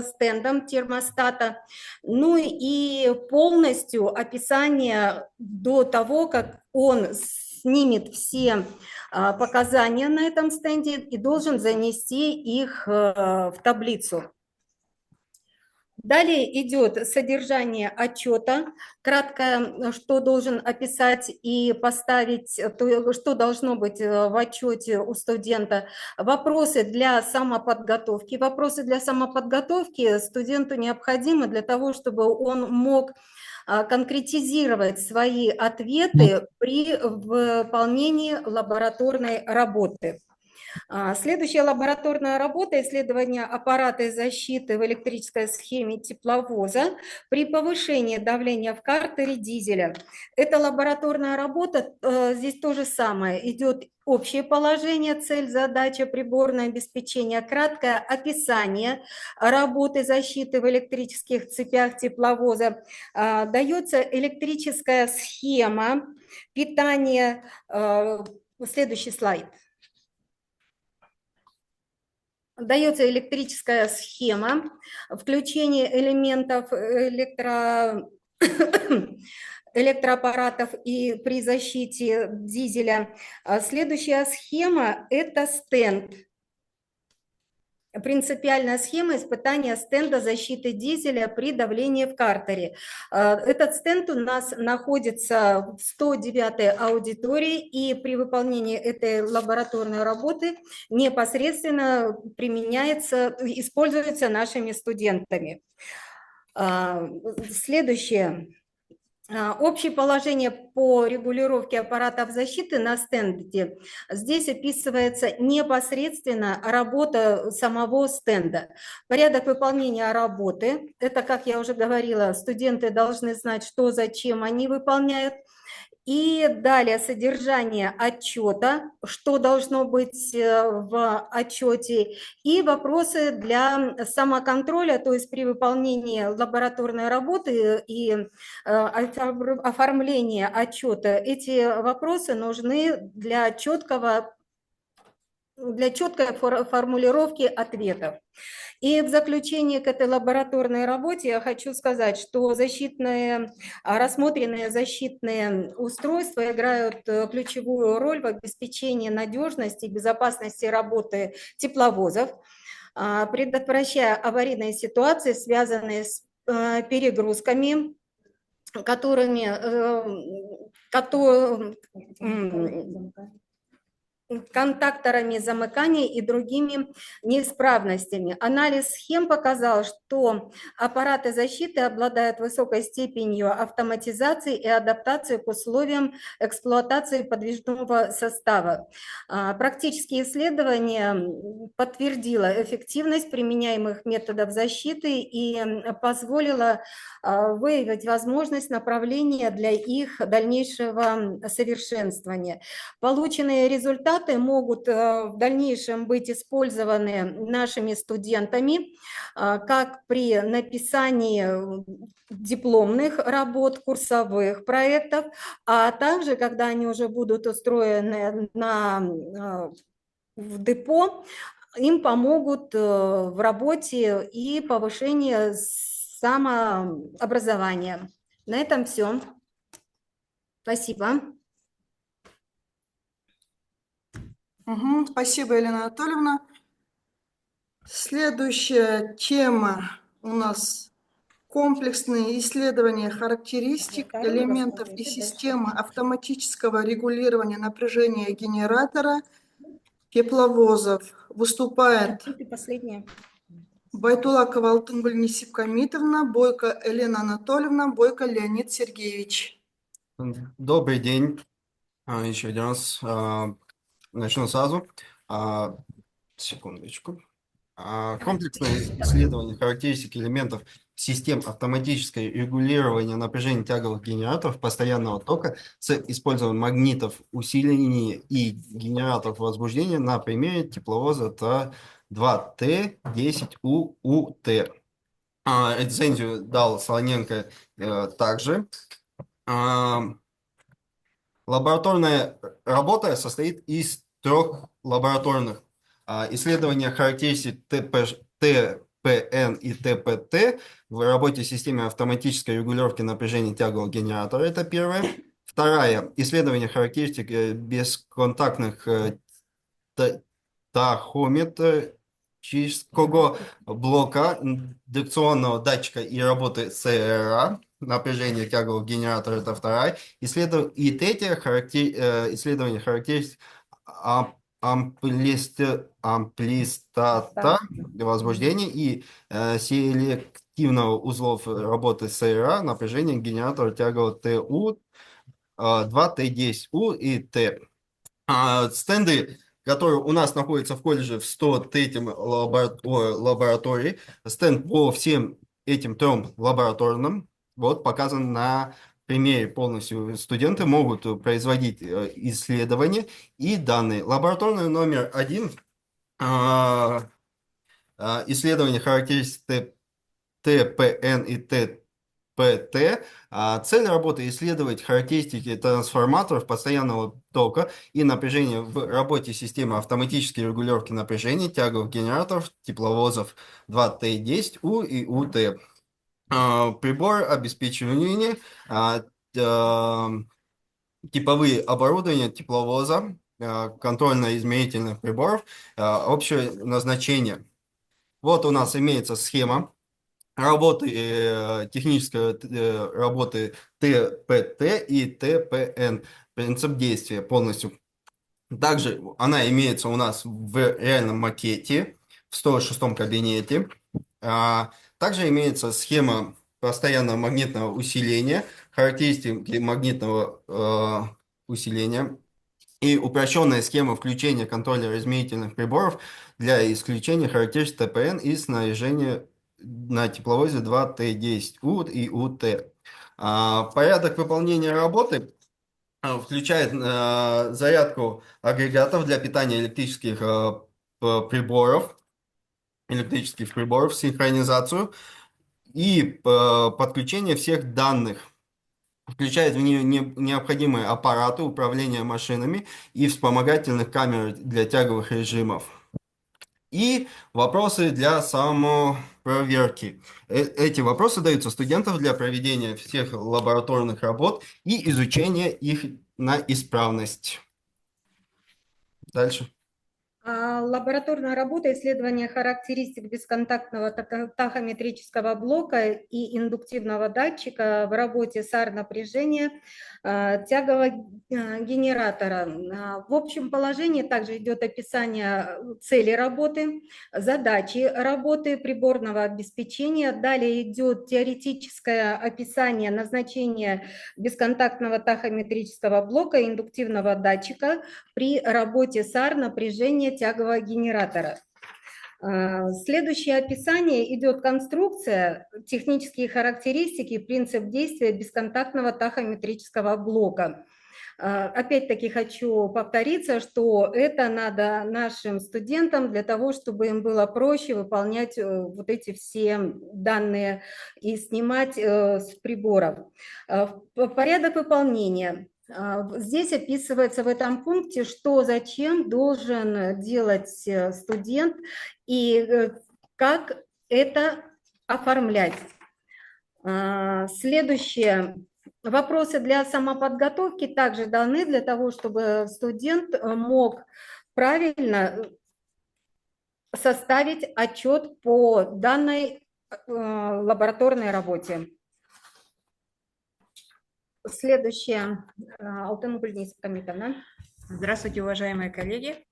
стендом термостата, ну и полностью описание до того, как он снимет все показания на этом стенде и должен занести их в таблицу. Далее идет содержание отчета, краткое, что должен описать и поставить, что должно быть в отчете у студента. Вопросы для самоподготовки. Вопросы для самоподготовки студенту необходимы для того, чтобы он мог конкретизировать свои ответы при выполнении лабораторной работы. Следующая лабораторная работа – исследование аппарата защиты в электрической схеме тепловоза при повышении давления в картере дизеля. Эта лабораторная работа, здесь то же самое, идет общее положение, цель, задача, приборное обеспечение, краткое описание работы защиты в электрических цепях тепловоза, дается электрическая схема питания. Следующий слайд. Дается электрическая схема включения элементов электроаппаратов и при защите дизеля. Следующая схема – это стенд. Принципиальная схема испытания стенда защиты дизеля при давлении в картере. Этот стенд у нас находится в 109-й аудитории, и при выполнении этой лабораторной работы непосредственно используется нашими студентами. Следующее. Общее положение по регулировке аппаратов защиты на стенде. Здесь описывается непосредственно работа самого стенда. Порядок выполнения работы. Это, как я уже говорила, студенты должны знать, что, зачем они выполняют. И далее содержание отчета, что должно быть в отчете, и вопросы для самоконтроля, то есть при выполнении лабораторной работы и оформления отчета. Эти вопросы нужны для четкой формулировки ответов. И в заключение к этой лабораторной работе я хочу сказать, что рассмотренные защитные устройства играют ключевую роль в обеспечении надежности и безопасности работы тепловозов, предотвращая аварийные ситуации, связанные с перегрузками, контакторами замыкания и другими неисправностями. Анализ схем показал, что аппараты защиты обладают высокой степенью автоматизации и адаптации к условиям эксплуатации подвижного состава. Практические исследования подтвердило эффективность применяемых методов защиты и позволило выявить возможность направления для их дальнейшего совершенствования. Полученные результаты могут в дальнейшем быть использованы нашими студентами как при написании дипломных работ, курсовых проектов, а также, когда они уже будут устроены в депо, им помогут в работе и повышении самообразования. На этом все. Спасибо. Спасибо, Елена Анатольевна. Следующая тема у нас комплексные исследования характеристик элементов и системы автоматического регулирования напряжения генератора тепловозов. Выступает Байтулакова Алтынгуль Несипкамитовна, Бойко Елена Анатольевна, Бойко Леонид Сергеевич. Добрый день. Еще один раз начну сразу. Секундочку. Комплексное исследование характеристик элементов систем автоматического регулирования напряжения тяговых генераторов постоянного тока с использованием магнитов усиления и генераторов возбуждения на примере тепловоза 2Т10УУТ. Рецензию дал Солоненко также. Лабораторная работа состоит из 3 лабораторных исследования характеристик ТПН и ТПТ в работе системы автоматической регулировки напряжения тягового генератора. Это первое. Вторая – исследование характеристик бесконтактных тахометрического блока индукционного датчика и работы ЦРА. Напряжение тягового генератора – это вторая. И третье исследование характеристик амплистата возбуждения и селективного узлов работы ЦРА напряжения генератора тягового ТУ 2Т10У и Т. Стенды, которые у нас находятся в колледже в 103-м лаборатории, стенд по всем этим 3 лабораторным, вот показан на примере полностью. Студенты могут производить исследования и данные. Лабораторный номер 1, исследование характеристик ТПН и ТПТ. Цель работы – исследовать характеристики трансформаторов постоянного тока и напряжения в работе системы автоматической регулировки напряжения тяговых генераторов тепловозов 2Т10У и УТ. Прибор обеспечивания, типовые оборудования тепловоза, контрольно-измерительных приборов, общее назначение. Вот у нас имеется схема работы, технической работы ТПТ и ТПН, принцип действия полностью. Также она имеется у нас в реальном макете, в 106-м кабинете. Также имеется схема постоянного магнитного усиления, характеристики магнитного усиления и упрощенная схема включения контроллера измерительных приборов для исключения характеристик ТПН и снаряжения на тепловозе 2Т10У и УТ. Порядок выполнения работы включает зарядку агрегатов для питания электрических приборов, синхронизацию и подключение всех данных. Включает в нее необходимые аппараты управления машинами и вспомогательных камер для тяговых режимов. И вопросы для самопроверки. Эти вопросы даются студентам для проведения всех лабораторных работ и изучения их на исправность. Дальше. Лабораторная работа исследования характеристик бесконтактного тахометрического блока и индуктивного датчика в работе САР напряжения тягового генератора. В общем положении также идет описание цели работы, задачи работы приборного обеспечения. Далее идет теоретическое описание назначения бесконтактного тахометрического блока и индуктивного датчика при работе САР напряжения тягового генератора. Следующее описание идет конструкция, технические характеристики, принцип действия бесконтактного тахометрического блока. Опять-таки хочу повториться, что это надо нашим студентам для того, чтобы им было проще выполнять вот эти все данные и снимать с приборов. Порядок выполнения. Здесь описывается в этом пункте, что зачем должен делать студент и как это оформлять. Следующее. Вопросы для самоподготовки также даны для того, чтобы студент мог правильно составить отчет по данной лабораторной работе. Следующее. Алтын Гульниса Камитовна. Здравствуйте, уважаемые коллеги.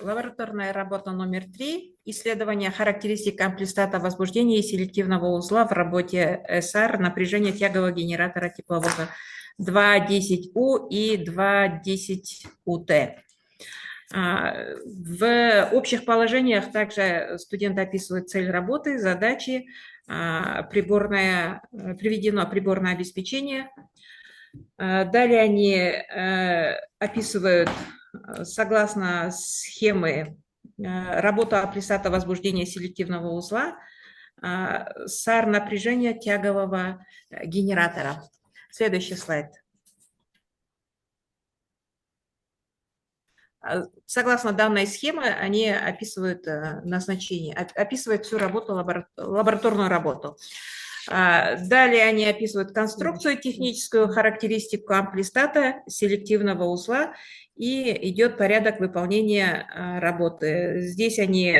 Лабораторная работа номер 3. Исследование характеристик амплистата возбуждения и селективного узла в работе САР напряжения тягового генератора тепловоза 2.10У и 2.10УТ. В общих положениях также студент описывает цель работы, задачи, приведено приборное обеспечение. Далее они описывают, согласно схемы, работу апплисата возбуждения селективного узла, САР напряжения тягового генератора. Следующий слайд. Согласно данной схемы, они описывают назначение, описывают всю работу, лабораторную работу. Далее они описывают конструкцию, техническую характеристику амплистата, селективного узла, и идет порядок выполнения работы. Здесь они,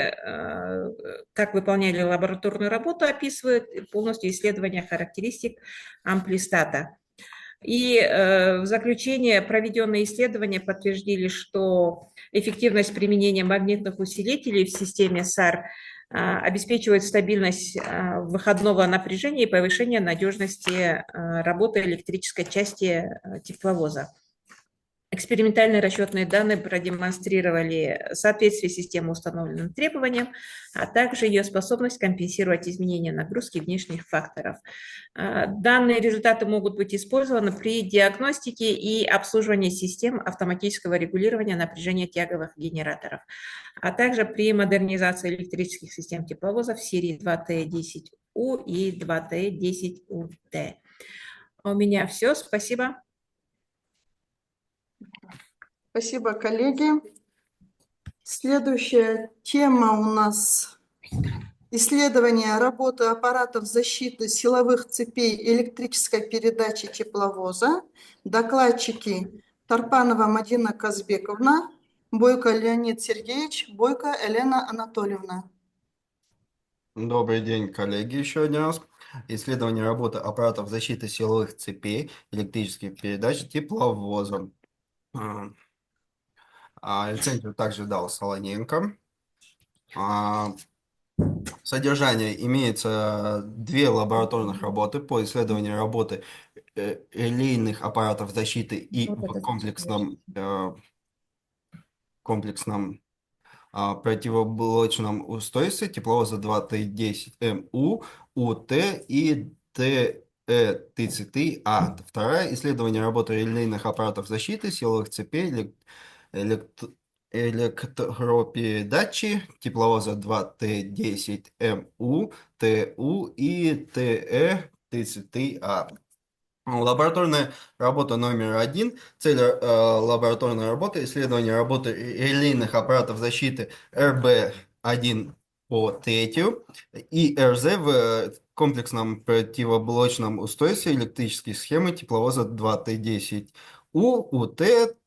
как выполняли лабораторную работу, описывают полностью исследование характеристик амплистата. И в заключение проведенные исследования подтвердили, что эффективность применения магнитных усилителей в системе САР обеспечивает стабильность выходного напряжения и повышение надежности работы электрической части тепловоза. Экспериментальные расчетные данные продемонстрировали соответствие системы установленным требованиям, а также ее способность компенсировать изменения нагрузки внешних факторов. Данные результаты могут быть использованы при диагностике и обслуживании систем автоматического регулирования напряжения тяговых генераторов, а также при модернизации электрических систем тепловозов серии 2Т10У и 2Т10УТ. У меня все. Спасибо. Спасибо, коллеги. Следующая тема у нас исследование работы аппаратов защиты силовых цепей электрической передачи тепловоза. Докладчики Тарпанова Мадина Казбековна, Бойко Леонид Сергеевич, Бойко Елена Анатольевна. Добрый день, коллеги, еще один раз. Исследование работы аппаратов защиты силовых цепей электрических передач тепловозом. Рецензию также дал Солоненко. Содержание: имеется 2 лабораторных работы по исследованию работы релейных аппаратов защиты и в комплексном противоблочном устройстве тепловоза 2Т10МУ, УТ и ТЭ-33А. Второе: исследование работы релейных аппаратов защиты силовых цепей электропередачи тепловоза 2Т10МУ, ТУ и ТЭ-33А. Лабораторная работа номер 1. Цель лабораторной работы — исследование работы релейных аппаратов защиты РБ-1 по третью и РЗ в комплексном противоблочном устройстве электрической схемы тепловоза 2Т10У, УТ,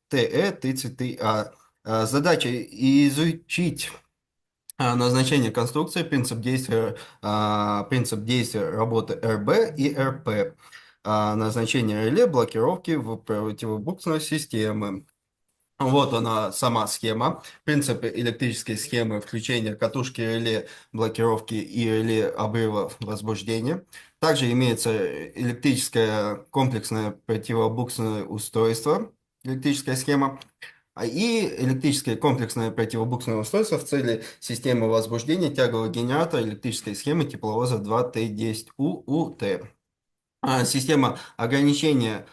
ТЭ-33А. Задача — изучить назначение конструкции, принцип действия работы РБ и РП, назначение реле, блокировки в противобуксовой системы. Вот она, сама схема. Принципы электрической схемы: включение катушки реле, блокировки и реле обрыва возбуждения. Также имеется электрическое комплексное противобуксовое устройство, электрическая схема, и электрическое комплексное противобуксовое устройство в цели системы возбуждения тягового генератора электрической схемы тепловоза 2Т10УУТ. Система ограничения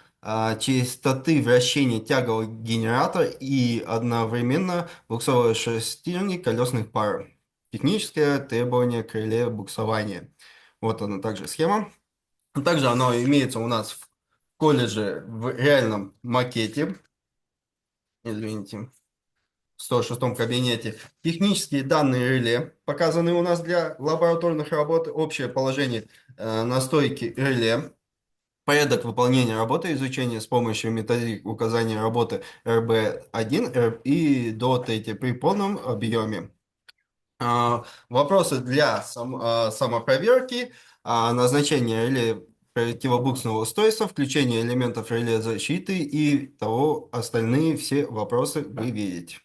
частоты вращения тягового генератора и одновременно буксовой шестерни колесных пар. Техническое требование к реле буксования. Вот она также схема. Также оно имеется у нас в колледже в реальном макете. Извините. В 106-м кабинете. Технические данные реле показаны у нас для лабораторных работ. Общее положение настройки реле. Порядок выполнения работы, изучение с помощью методик указания работы РБ1 и до третьей при полном объеме. Вопросы для самопроверки: назначение реле противобуксового устройства, включение элементов реле защиты и того, остальные все вопросы вы видите.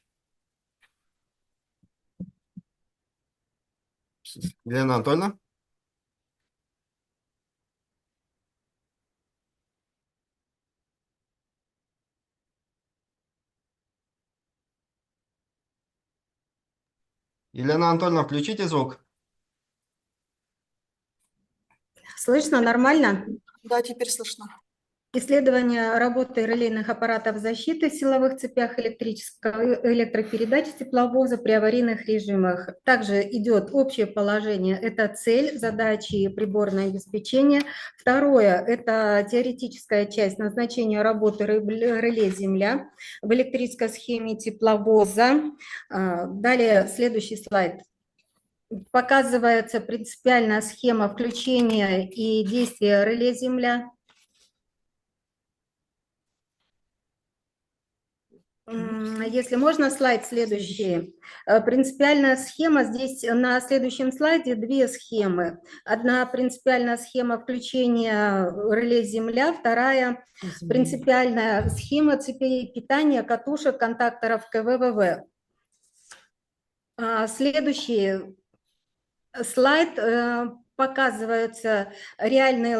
Елена Анатольевна? Елена Анатольевна, включите звук. Слышно нормально? Да, теперь слышно. Исследование работы релейных аппаратов защиты в силовых цепях электропередач тепловоза при аварийных режимах. Также идет общее положение. Это цель, задачи и приборное обеспечение. Второе – это теоретическая часть назначения работы реле «Земля» в электрической схеме тепловоза. Далее следующий слайд. Показывается принципиальная схема включения и действия реле «Земля». Если можно, слайд следующий. Принципиальная схема. Здесь на следующем слайде две схемы. Одна принципиальная схема включения реле «Земля», вторая принципиальная схема цепей питания, катушек, контакторов КВВВ. Следующий слайд. Показываются реальные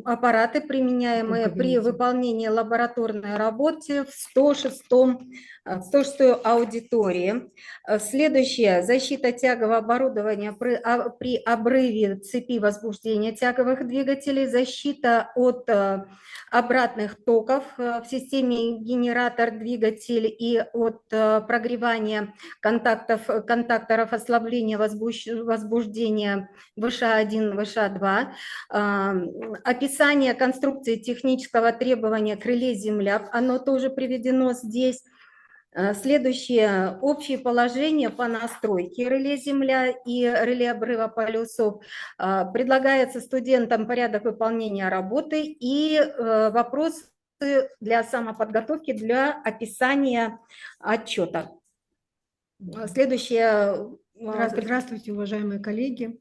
аппараты, применяемые при выполнении лабораторной работы в 106-й аудитории. Следующее – защита тягового оборудования при обрыве цепи возбуждения тяговых двигателей, защита от обратных токов в системе генератор-двигатель и от прогревания контакторов ослабления возбуждения ВШ1, ВШ2, описание конструкции технического требования к реле «Земля», оно тоже приведено здесь. Следующее – общее положение по настройке реле «Земля» и реле обрыва полюсов. Предлагается студентам порядок выполнения работы и вопросы для самоподготовки для описания отчета. Следующее. Здравствуйте, уважаемые коллеги.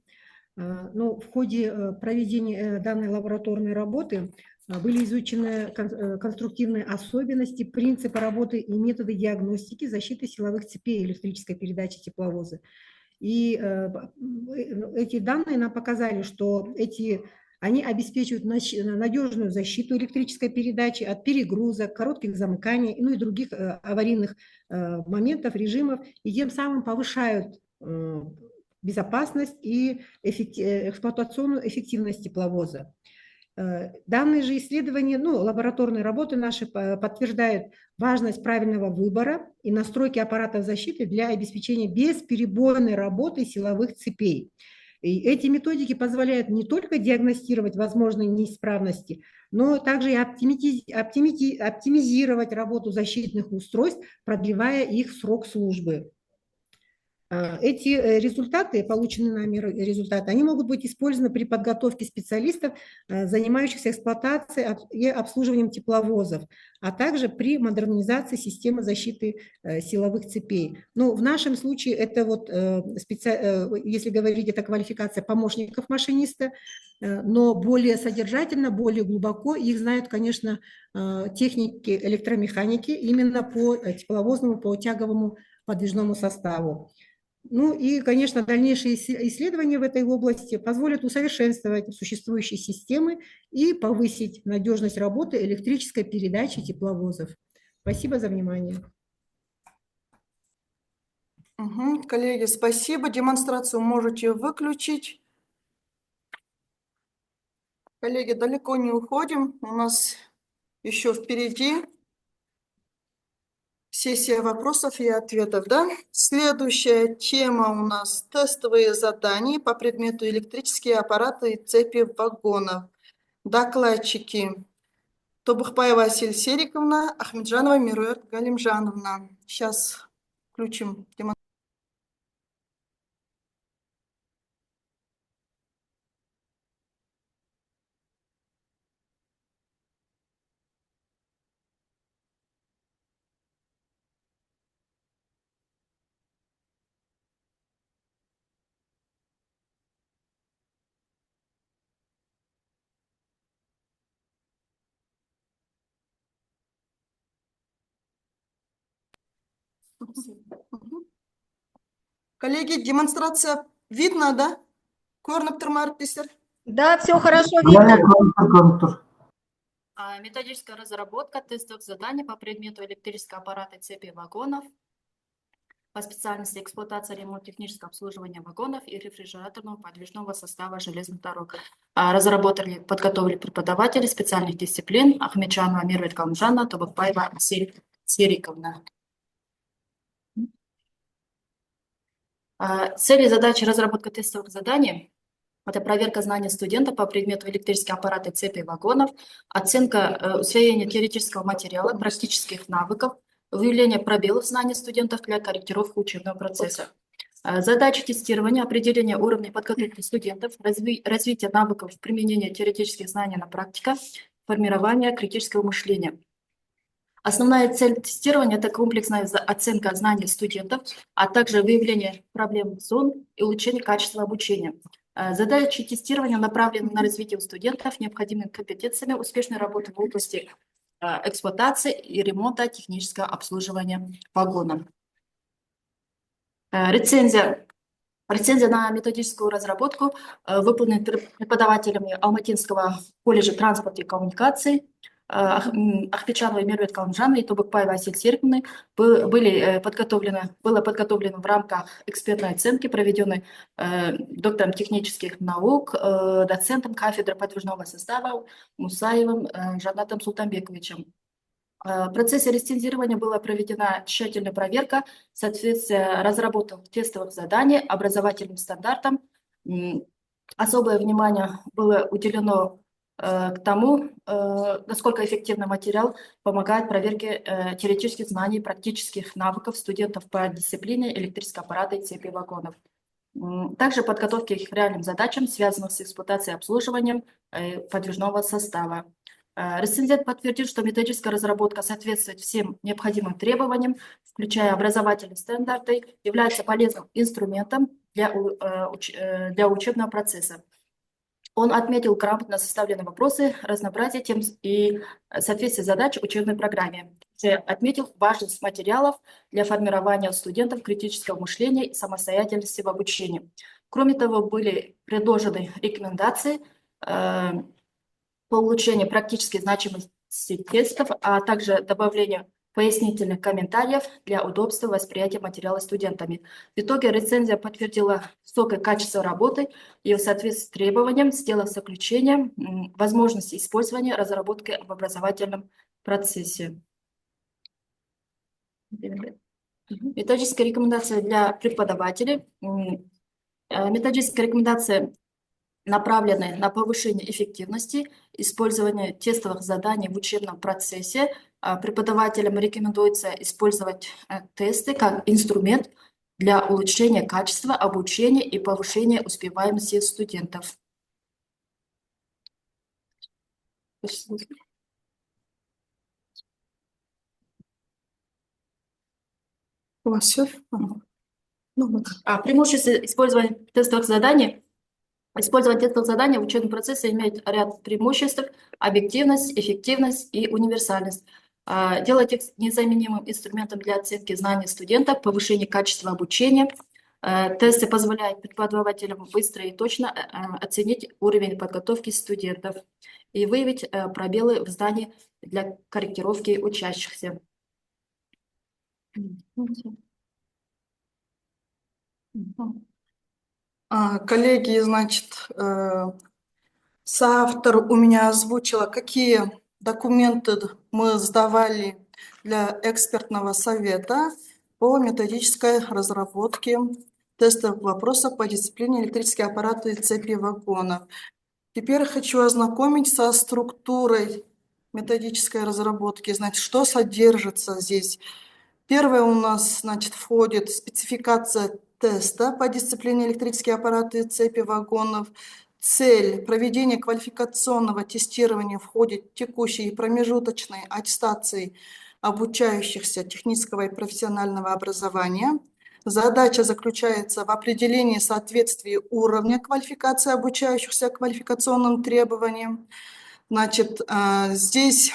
Ну, в ходе проведения данной лабораторной работы были изучены конструктивные особенности, принципы работы и методы диагностики защиты силовых цепей электрической передачи тепловоза. И эти данные нам показали, что они обеспечивают надежную защиту электрической передачи от перегрузок, коротких замыканий, ну и других аварийных моментов, режимов, и тем самым повышают безопасность и эксплуатационную эффективность тепловоза. Данные же исследования, лабораторные работы наши подтверждают важность правильного выбора и настройки аппаратов защиты для обеспечения бесперебойной работы силовых цепей. И эти методики позволяют не только диагностировать возможные неисправности, но также и оптимизировать работу защитных устройств, продлевая их срок службы. Эти результаты, полученные нами результаты, они могут быть использованы при подготовке специалистов, занимающихся эксплуатацией и обслуживанием тепловозов, а также при модернизации системы защиты силовых цепей. Ну, в нашем случае это если говорить, это квалификация помощников машиниста, но более содержательно, более глубоко их знают, конечно, техники электромеханики именно по тепловозному, по тяговому подвижному составу. Ну и, конечно, дальнейшие исследования в этой области позволят усовершенствовать существующие системы и повысить надежность работы электрической передачи тепловозов. Спасибо за внимание. Коллеги, спасибо. Демонстрацию можете выключить. Коллеги, далеко не уходим. У нас еще впереди сессия вопросов и ответов, да? Следующая тема у нас – тестовые задания по предмету электрические аппараты и цепи вагонов. Докладчики Тобухбаева Асель Сериковна, Ахмеджанова Мируэрт Галимжановна. Сейчас включим демонстрацию. Коллеги, демонстрация видно, да? Да, все хорошо видно. Методическая разработка тестовых заданий по предмету электрического аппарата и цепи вагонов. по специальности эксплуатация, ремонт, техническое обслуживание вагонов и рефрижераторного подвижного состава железных дорог. Разработали, подготовили преподаватели специальных дисциплин Ахмеджанова Мирвет Галмжанна, Тобакбаева Асель Сериковна. Цели и задачи разработки тестовых заданий – это проверка знаний студента по предмету электрические аппараты, цепи, вагонов, оценка усвоения теоретического материала, практических навыков, выявление пробелов знаний студентов для корректировки учебного процесса. Задачи тестирования, определение уровня подготовки студентов, развитие навыков применения теоретических знаний на практике, формирование критического мышления. Основная цель тестирования – это комплексная оценка знаний студентов, а также выявление проблемных зон и улучшение качества обучения. Задачи тестирования направлены на развитие у студентов необходимыми компетенциями успешной работы в области эксплуатации и ремонта технического обслуживания вагонов. Рецензия на методическую разработку выполнена преподавателями Алматинского колледжа транспорта и коммуникаций Ахмеджановой Мирвет Галмжановой и Тобакбаевой Асель Сериковной было подготовлено в рамках экспертной оценки, проведенной доктором технических наук, доцентом кафедры подвижного состава Мусаевым Жанатом Султанбековичем. В процессе рецензирования была проведена тщательная проверка соответствия разработок тестовых заданий образовательным стандартам. Особое внимание было уделено к тому, насколько эффективный материал помогает проверке теоретических знаний и практических навыков студентов по дисциплине электрического аппарата и цепи вагонов. Также подготовки к реальным задачам, связанным с эксплуатацией и обслуживанием подвижного состава. Рецензент подтвердил, что методическая разработка соответствует всем необходимым требованиям, включая образовательные стандарты, является полезным инструментом для учебного процесса. Он отметил грамотно составленные вопросы, разнообразие тем и соответствие задач учебной программе. Отметил важность материалов для формирования у студентов критического мышления и самостоятельности в обучении. Кроме того, были предложены рекомендации по улучшению практически значимости тестов, а также добавлению пояснительных комментариев для удобства восприятия материала студентами. В итоге рецензия подтвердила высокое качество работы и в соответствии с требованием, сделав заключение возможности использования разработки в образовательном процессе. Методическая рекомендация для преподавателей. Методическая рекомендация направлены на повышение эффективности использования тестовых заданий в учебном процессе. Преподавателям рекомендуется использовать тесты как инструмент для улучшения качества обучения и повышения успеваемости студентов. У вас все? Преимущество использования тестовых заданий. Использование тестовых заданий в учебном процессе имеет ряд преимуществ: объективность, эффективность и универсальность. Делать их незаменимым инструментом для оценки знаний студентов, повышения качества обучения. Тесты позволяют преподавателям быстро и точно оценить уровень подготовки студентов и выявить пробелы в знании для корректировки учащихся. Коллеги, значит, соавтор у меня озвучила, какие документы мы сдавали для экспертного совета по методической разработке тестовых вопросов по дисциплине электрические аппараты и цепи вагонов. Теперь хочу ознакомить со структурой методической разработки. Значит, что содержится здесь? Первое у нас, значит, входит спецификация теста по дисциплине электрические аппараты и цепи вагонов. Цель проведения квалификационного тестирования входит текущей и промежуточной аттестации обучающихся технического и профессионального образования. Задача заключается в определении соответствия уровня квалификации обучающихся квалификационным требованиям. Значит, здесь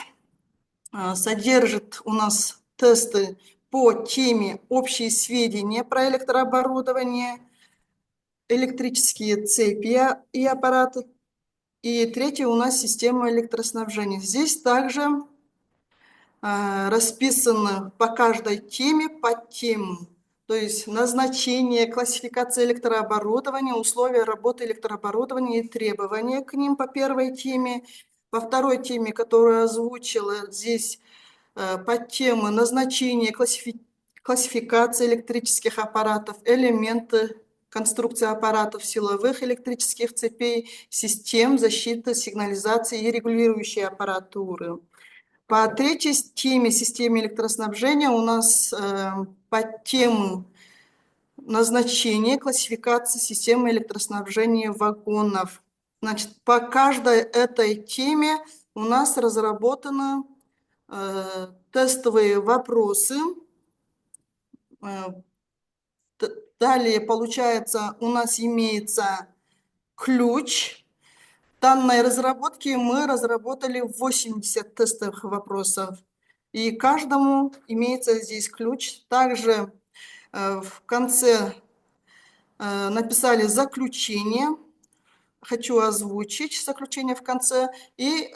содержит у нас тесты по теме общие сведения про электрооборудование, электрические цепи и аппараты. И третье у нас система электроснабжения. Здесь также расписано по каждой теме, по тему. То то есть назначение, классификация электрооборудования, условия работы электрооборудования и требования к ним по первой теме. По второй теме, которую озвучила здесь, подтемы назначение, классификация электрических аппаратов, элементы конструкции аппаратов силовых электрических цепей, систем защиты, сигнализации и регулирующей аппаратуры. По третьей теме системы электроснабжения у нас подтему назначение, классификация системы электроснабжения вагонов. Значит, по каждой этой теме у нас разработаны тестовые вопросы. Далее, получается, у нас имеется ключ. В данной разработке мы разработали 80 тестовых вопросов. И каждому имеется здесь ключ. Также в конце написали заключение. Хочу озвучить заключение в конце. И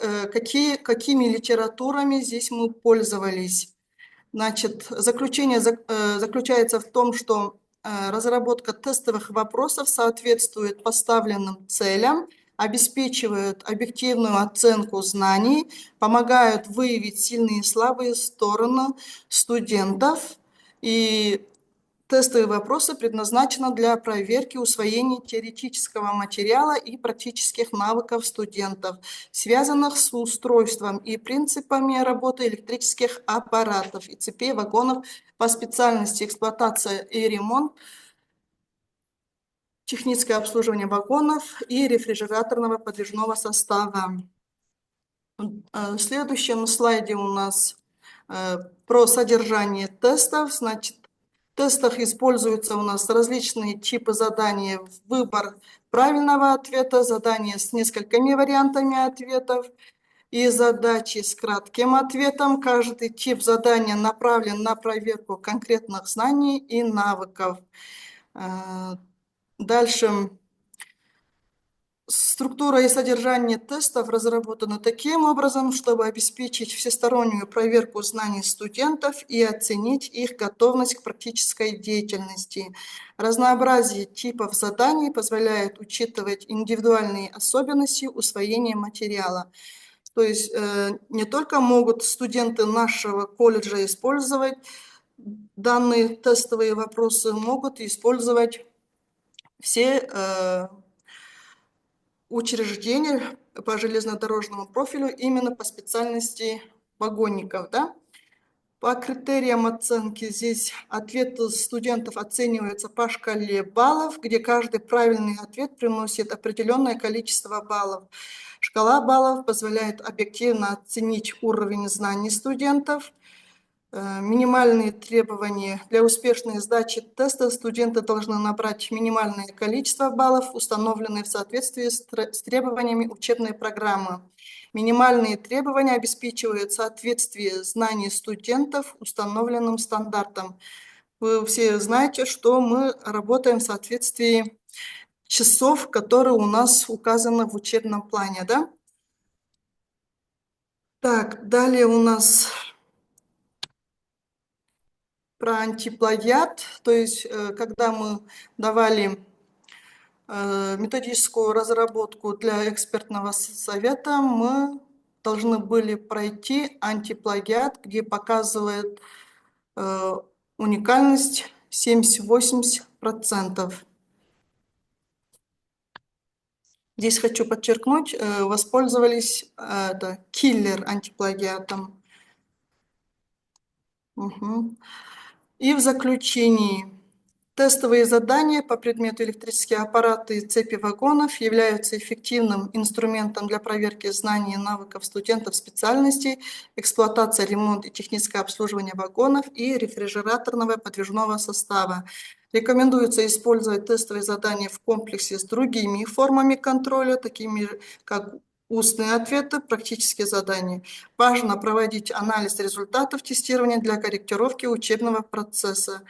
какими литературами здесь мы пользовались. Значит, заключение заключается в том, что разработка тестовых вопросов соответствует поставленным целям, обеспечивают объективную оценку знаний, помогают выявить сильные и слабые стороны студентов. И тестовые вопросы предназначены для проверки усвоения теоретического материала и практических навыков студентов, связанных с устройством и принципами работы электрических аппаратов и цепей вагонов по специальности эксплуатация и ремонт, техническое обслуживание вагонов и рефрижераторного подвижного состава. В следующем слайде у нас про содержание тестов. Значит, в тестах используются у нас различные типы заданий, выбор правильного ответа, задания с несколькими вариантами ответов и задачи с кратким ответом. Каждый тип задания направлен на проверку конкретных знаний и навыков. Дальше. Структура и содержание тестов разработаны таким образом, чтобы обеспечить всестороннюю проверку знаний студентов и оценить их готовность к практической деятельности. Разнообразие типов заданий позволяет учитывать индивидуальные особенности усвоения материала. То есть не только могут студенты нашего колледжа использовать данные тестовые вопросы, могут использовать все учреждения по железнодорожному профилю именно по специальности вагонников. Да? По критериям оценки здесь ответы студентов оцениваются по шкале баллов, где каждый правильный ответ приносит определенное количество баллов. Шкала баллов позволяет объективно оценить уровень знаний студентов. Минимальные требования для успешной сдачи теста: студенты должны набрать минимальное количество баллов, установленные в соответствии с требованиями учебной программы. Минимальные требования обеспечивают соответствие знаний студентов установленным стандартам. Вы все знаете, что мы работаем в соответствии часов, которые у нас указаны в учебном плане, да? Так, далее у нас про антиплагиат, то есть когда мы давали методическую разработку для экспертного совета, мы должны были пройти антиплагиат, где показывает уникальность 70-80%. Здесь хочу подчеркнуть, воспользовались киллер антиплагиатом. Угу. И в заключении. Тестовые задания по предмету электрические аппараты и цепи вагонов являются эффективным инструментом для проверки знаний и навыков студентов специальностей эксплуатация, ремонт и техническое обслуживание вагонов и рефрижераторного подвижного состава. Рекомендуется использовать тестовые задания в комплексе с другими формами контроля, такими как устные ответы, практические задания. Важно проводить анализ результатов тестирования для корректировки учебного процесса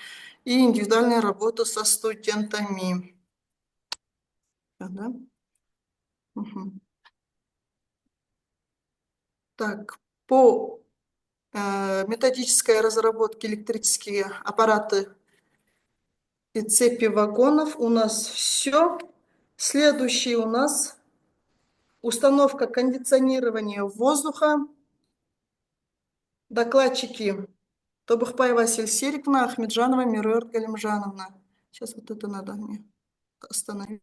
и индивидуальной работы со студентами. Да? Угу. Так, по методической разработке электрические аппараты и цепи вагонов. У нас все. Следующий у нас установка кондиционирования воздуха. Докладчики Тобухпаева Асель Сериковна, Ахмеджанова Мируэрт Галимжановна. Сейчас вот это надо мне остановить.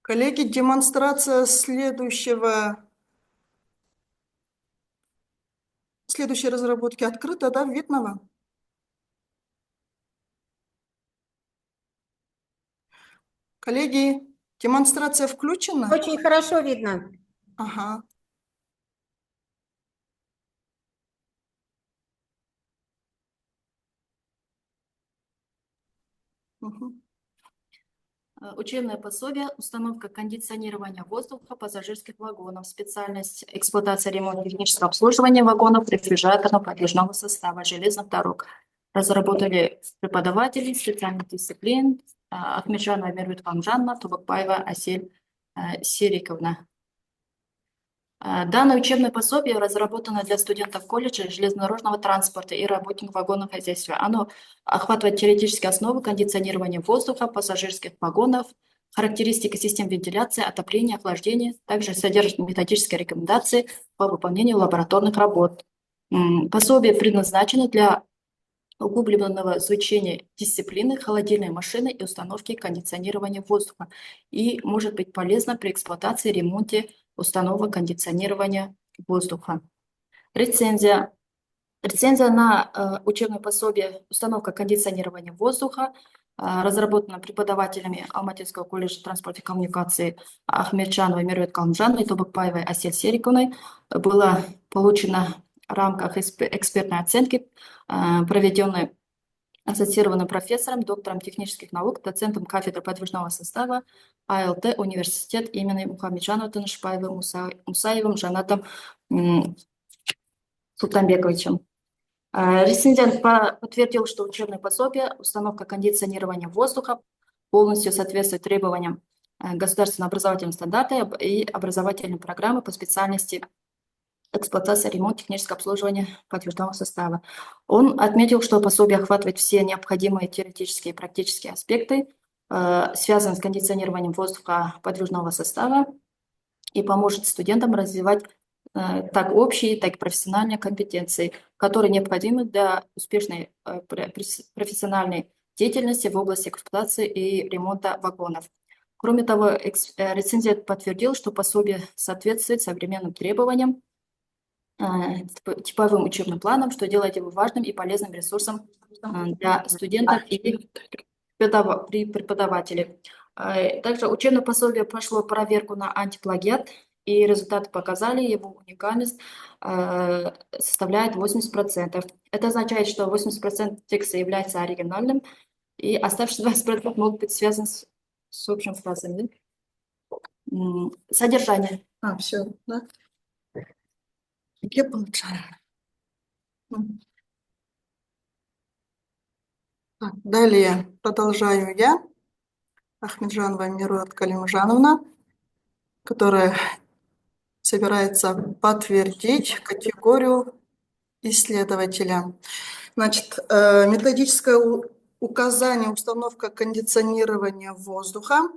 Коллеги, демонстрация следующей разработки открыта, да, видно вам? Коллеги, демонстрация включена? Очень хорошо видно. Ага. Мгм. Учебное пособие «Установка кондиционирования воздуха пассажирских вагонов». Специальность эксплуатация, ремонт, техническое обслуживание вагонов рефрижераторного подвижного состава железных дорог. Разработали преподаватели специальных дисциплин Ахмеджанова Мервит Хамжанна, Тобакбаева Асель Сериковна. Данное учебное пособие разработано для студентов колледжа железнодорожного транспорта и работников вагонного хозяйства. Оно охватывает теоретические основы кондиционирования воздуха, пассажирских вагонов, характеристики систем вентиляции, отопления, охлаждения. Также содержит методические рекомендации по выполнению лабораторных работ. Пособие предназначено для углубленного изучения дисциплины холодильной машины и установки кондиционирования воздуха и может быть полезно при эксплуатации и ремонте установок кондиционирования воздуха. Рецензия. Рецензия на учебное пособие «Установка кондиционирования воздуха», разработана преподавателями Алматинского колледжа транспорта и коммуникации Ахмеджановой Мервет Калмжановой и Тобакбаевой Асель Сериковной, была получена в рамках экспертной оценки, проведенной ассоциированным профессором, доктором технических наук, доцентом кафедры подвижного состава АЛТ университет имени Мухамеджанова Тынышпаева Мусаевым Жанатом Султанбековичем. Рецензент подтвердил, что учебное пособие «Установка кондиционирования воздуха» полностью соответствует требованиям государственного образовательного стандарта и образовательной программы по специальности эксплуатация, ремонт, техническое обслуживание подвижного состава. Он отметил, что пособие охватывает все необходимые теоретические и практические аспекты, связанные с кондиционированием воздуха подвижного состава, и поможет студентам развивать так общие, так и профессиональные компетенции, которые необходимы для успешной профессиональной деятельности в области эксплуатации и ремонта вагонов. Кроме того, рецензент подтвердил, что пособие соответствует современным требованиям, типовым учебным планам, что делает его важным и полезным ресурсом для студентов и преподавателей. Также учебное пособие прошло проверку на антиплагиат, и результаты показали, его уникальность составляет 80%. Это означает, что 80% текста является оригинальным, и оставшиеся 20% могут быть связаны с общим фразами. Содержание. Все, да? Я получаю. Так, далее продолжаю я, Ахмеджанова Мируат Калимжановна, которая собирается подтвердить категорию исследователя. Значит, методическое указание установка кондиционирования воздуха.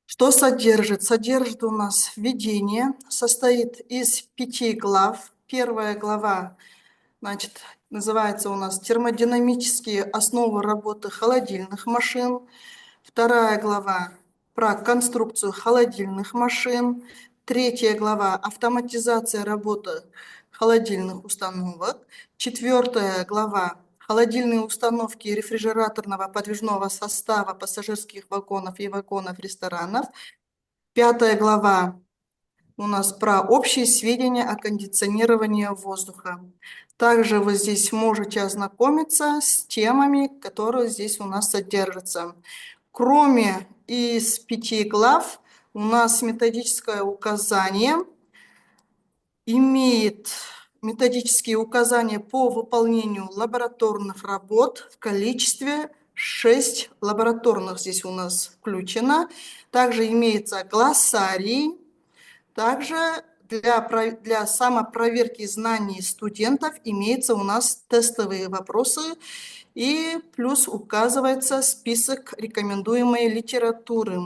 Что содержит? Содержит у нас введение, состоит из 5 глав. Первая глава, значит, называется у нас «Термодинамические основы работы холодильных машин». Вторая глава про конструкцию холодильных машин. Третья глава «Автоматизация работы холодильных установок». Четвертая глава «Холодильные установки рефрижераторного подвижного состава пассажирских вагонов и вагонов ресторанов». Пятая глава у нас про общие сведения о кондиционировании воздуха. Также вы здесь можете ознакомиться с темами, которые здесь у нас содержатся. Кроме из 5 глав, у нас методическое указание имеет методические указания по выполнению лабораторных работ в количестве 6 лабораторных здесь у нас включено. Также имеется глоссарий. Также для самопроверки знаний студентов имеется у нас тестовые вопросы и плюс указывается список рекомендуемой литературы.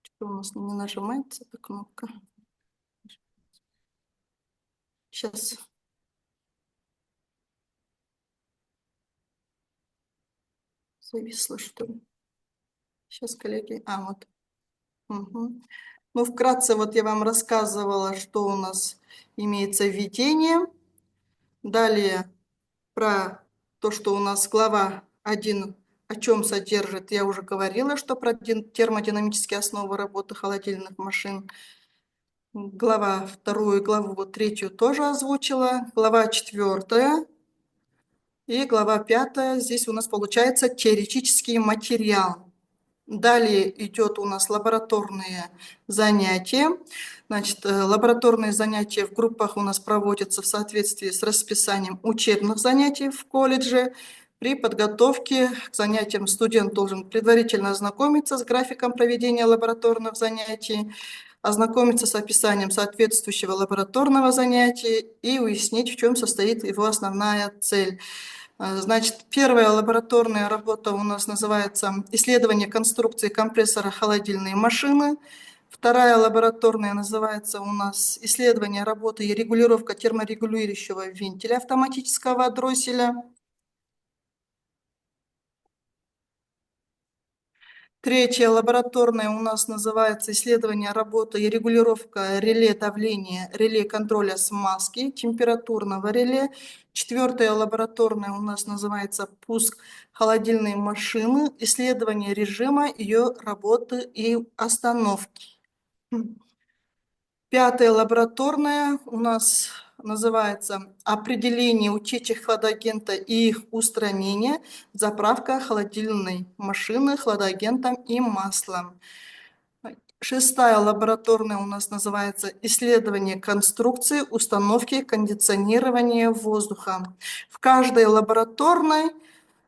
Что у нас не нажимается эта кнопка? Сейчас. Зависло, что ли? Сейчас, коллеги. Вот. Угу. Ну, вкратце, вот я вам рассказывала, что у нас имеется введение. Далее про то, что у нас глава 1, о чем содержит, я уже говорила, что про термодинамические основы работы холодильных машин. Глава 2, главу 3 тоже озвучила. Глава 4 и глава 5. Здесь у нас получается теоретический материал. Далее идет у нас лабораторные занятия. Значит, лабораторные занятия в группах у нас проводятся в соответствии с расписанием учебных занятий в колледже. При подготовке к занятиям студент должен предварительно ознакомиться с графиком проведения лабораторных занятий, ознакомиться с описанием соответствующего лабораторного занятия и уяснить, в чем состоит его основная цель. Значит, первая лабораторная работа у нас называется «Исследование конструкции компрессора холодильной машины». Вторая лабораторная называется у нас «Исследование работы и регулировка терморегулирующего вентиля автоматического дросселя». Третья лабораторная у нас называется «Исследование работы и регулировка реле давления, реле контроля смазки, температурного реле». Четвертая лабораторная у нас называется «Пуск холодильной машины, исследование режима ее работы и остановки». Пятая лабораторная у нас называется «Определение утечек хладагента и их устранение, заправка холодильной машины хладагентом и маслом». Шестая лабораторная у нас называется «Исследование конструкции, установки кондиционирования воздуха». В каждой лабораторной,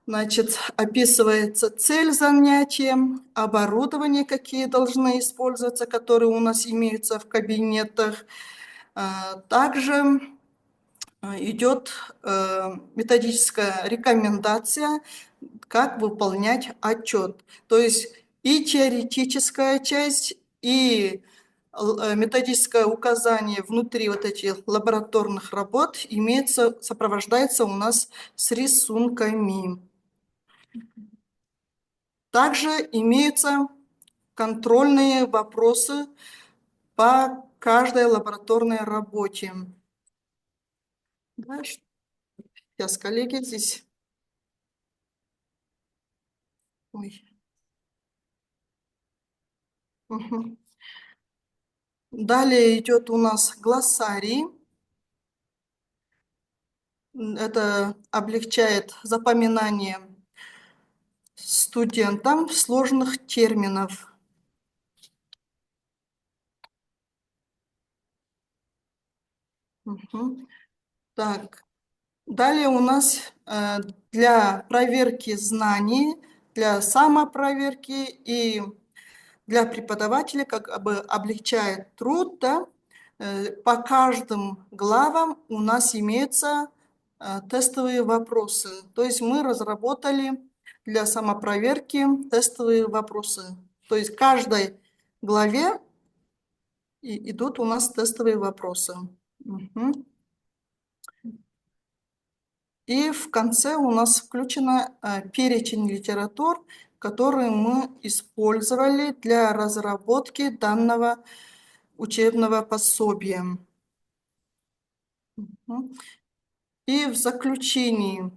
значит, описывается цель занятия, оборудование, какие должны использоваться, которые у нас имеются в кабинетах. Также идет методическая рекомендация, как выполнять отчет. То есть и теоретическая часть, и методическое указание внутри вот этих лабораторных работ имеется, сопровождается у нас с рисунками. Также имеются контрольные вопросы по каждой лабораторной работе. Дальше. Сейчас, коллеги, здесь. Ой. Угу. Далее идет у нас глоссарий. Это облегчает запоминание студентам сложных терминов. Угу. Так. Далее у нас для проверки знаний, для самопроверки и для преподавателя как бы облегчает труд, да? По каждым главам у нас имеются тестовые вопросы. То есть мы разработали для самопроверки тестовые вопросы. То есть в каждой главе идут у нас тестовые вопросы. Угу. И в конце у нас включен перечень литератур, которые мы использовали для разработки данного учебного пособия. И в заключении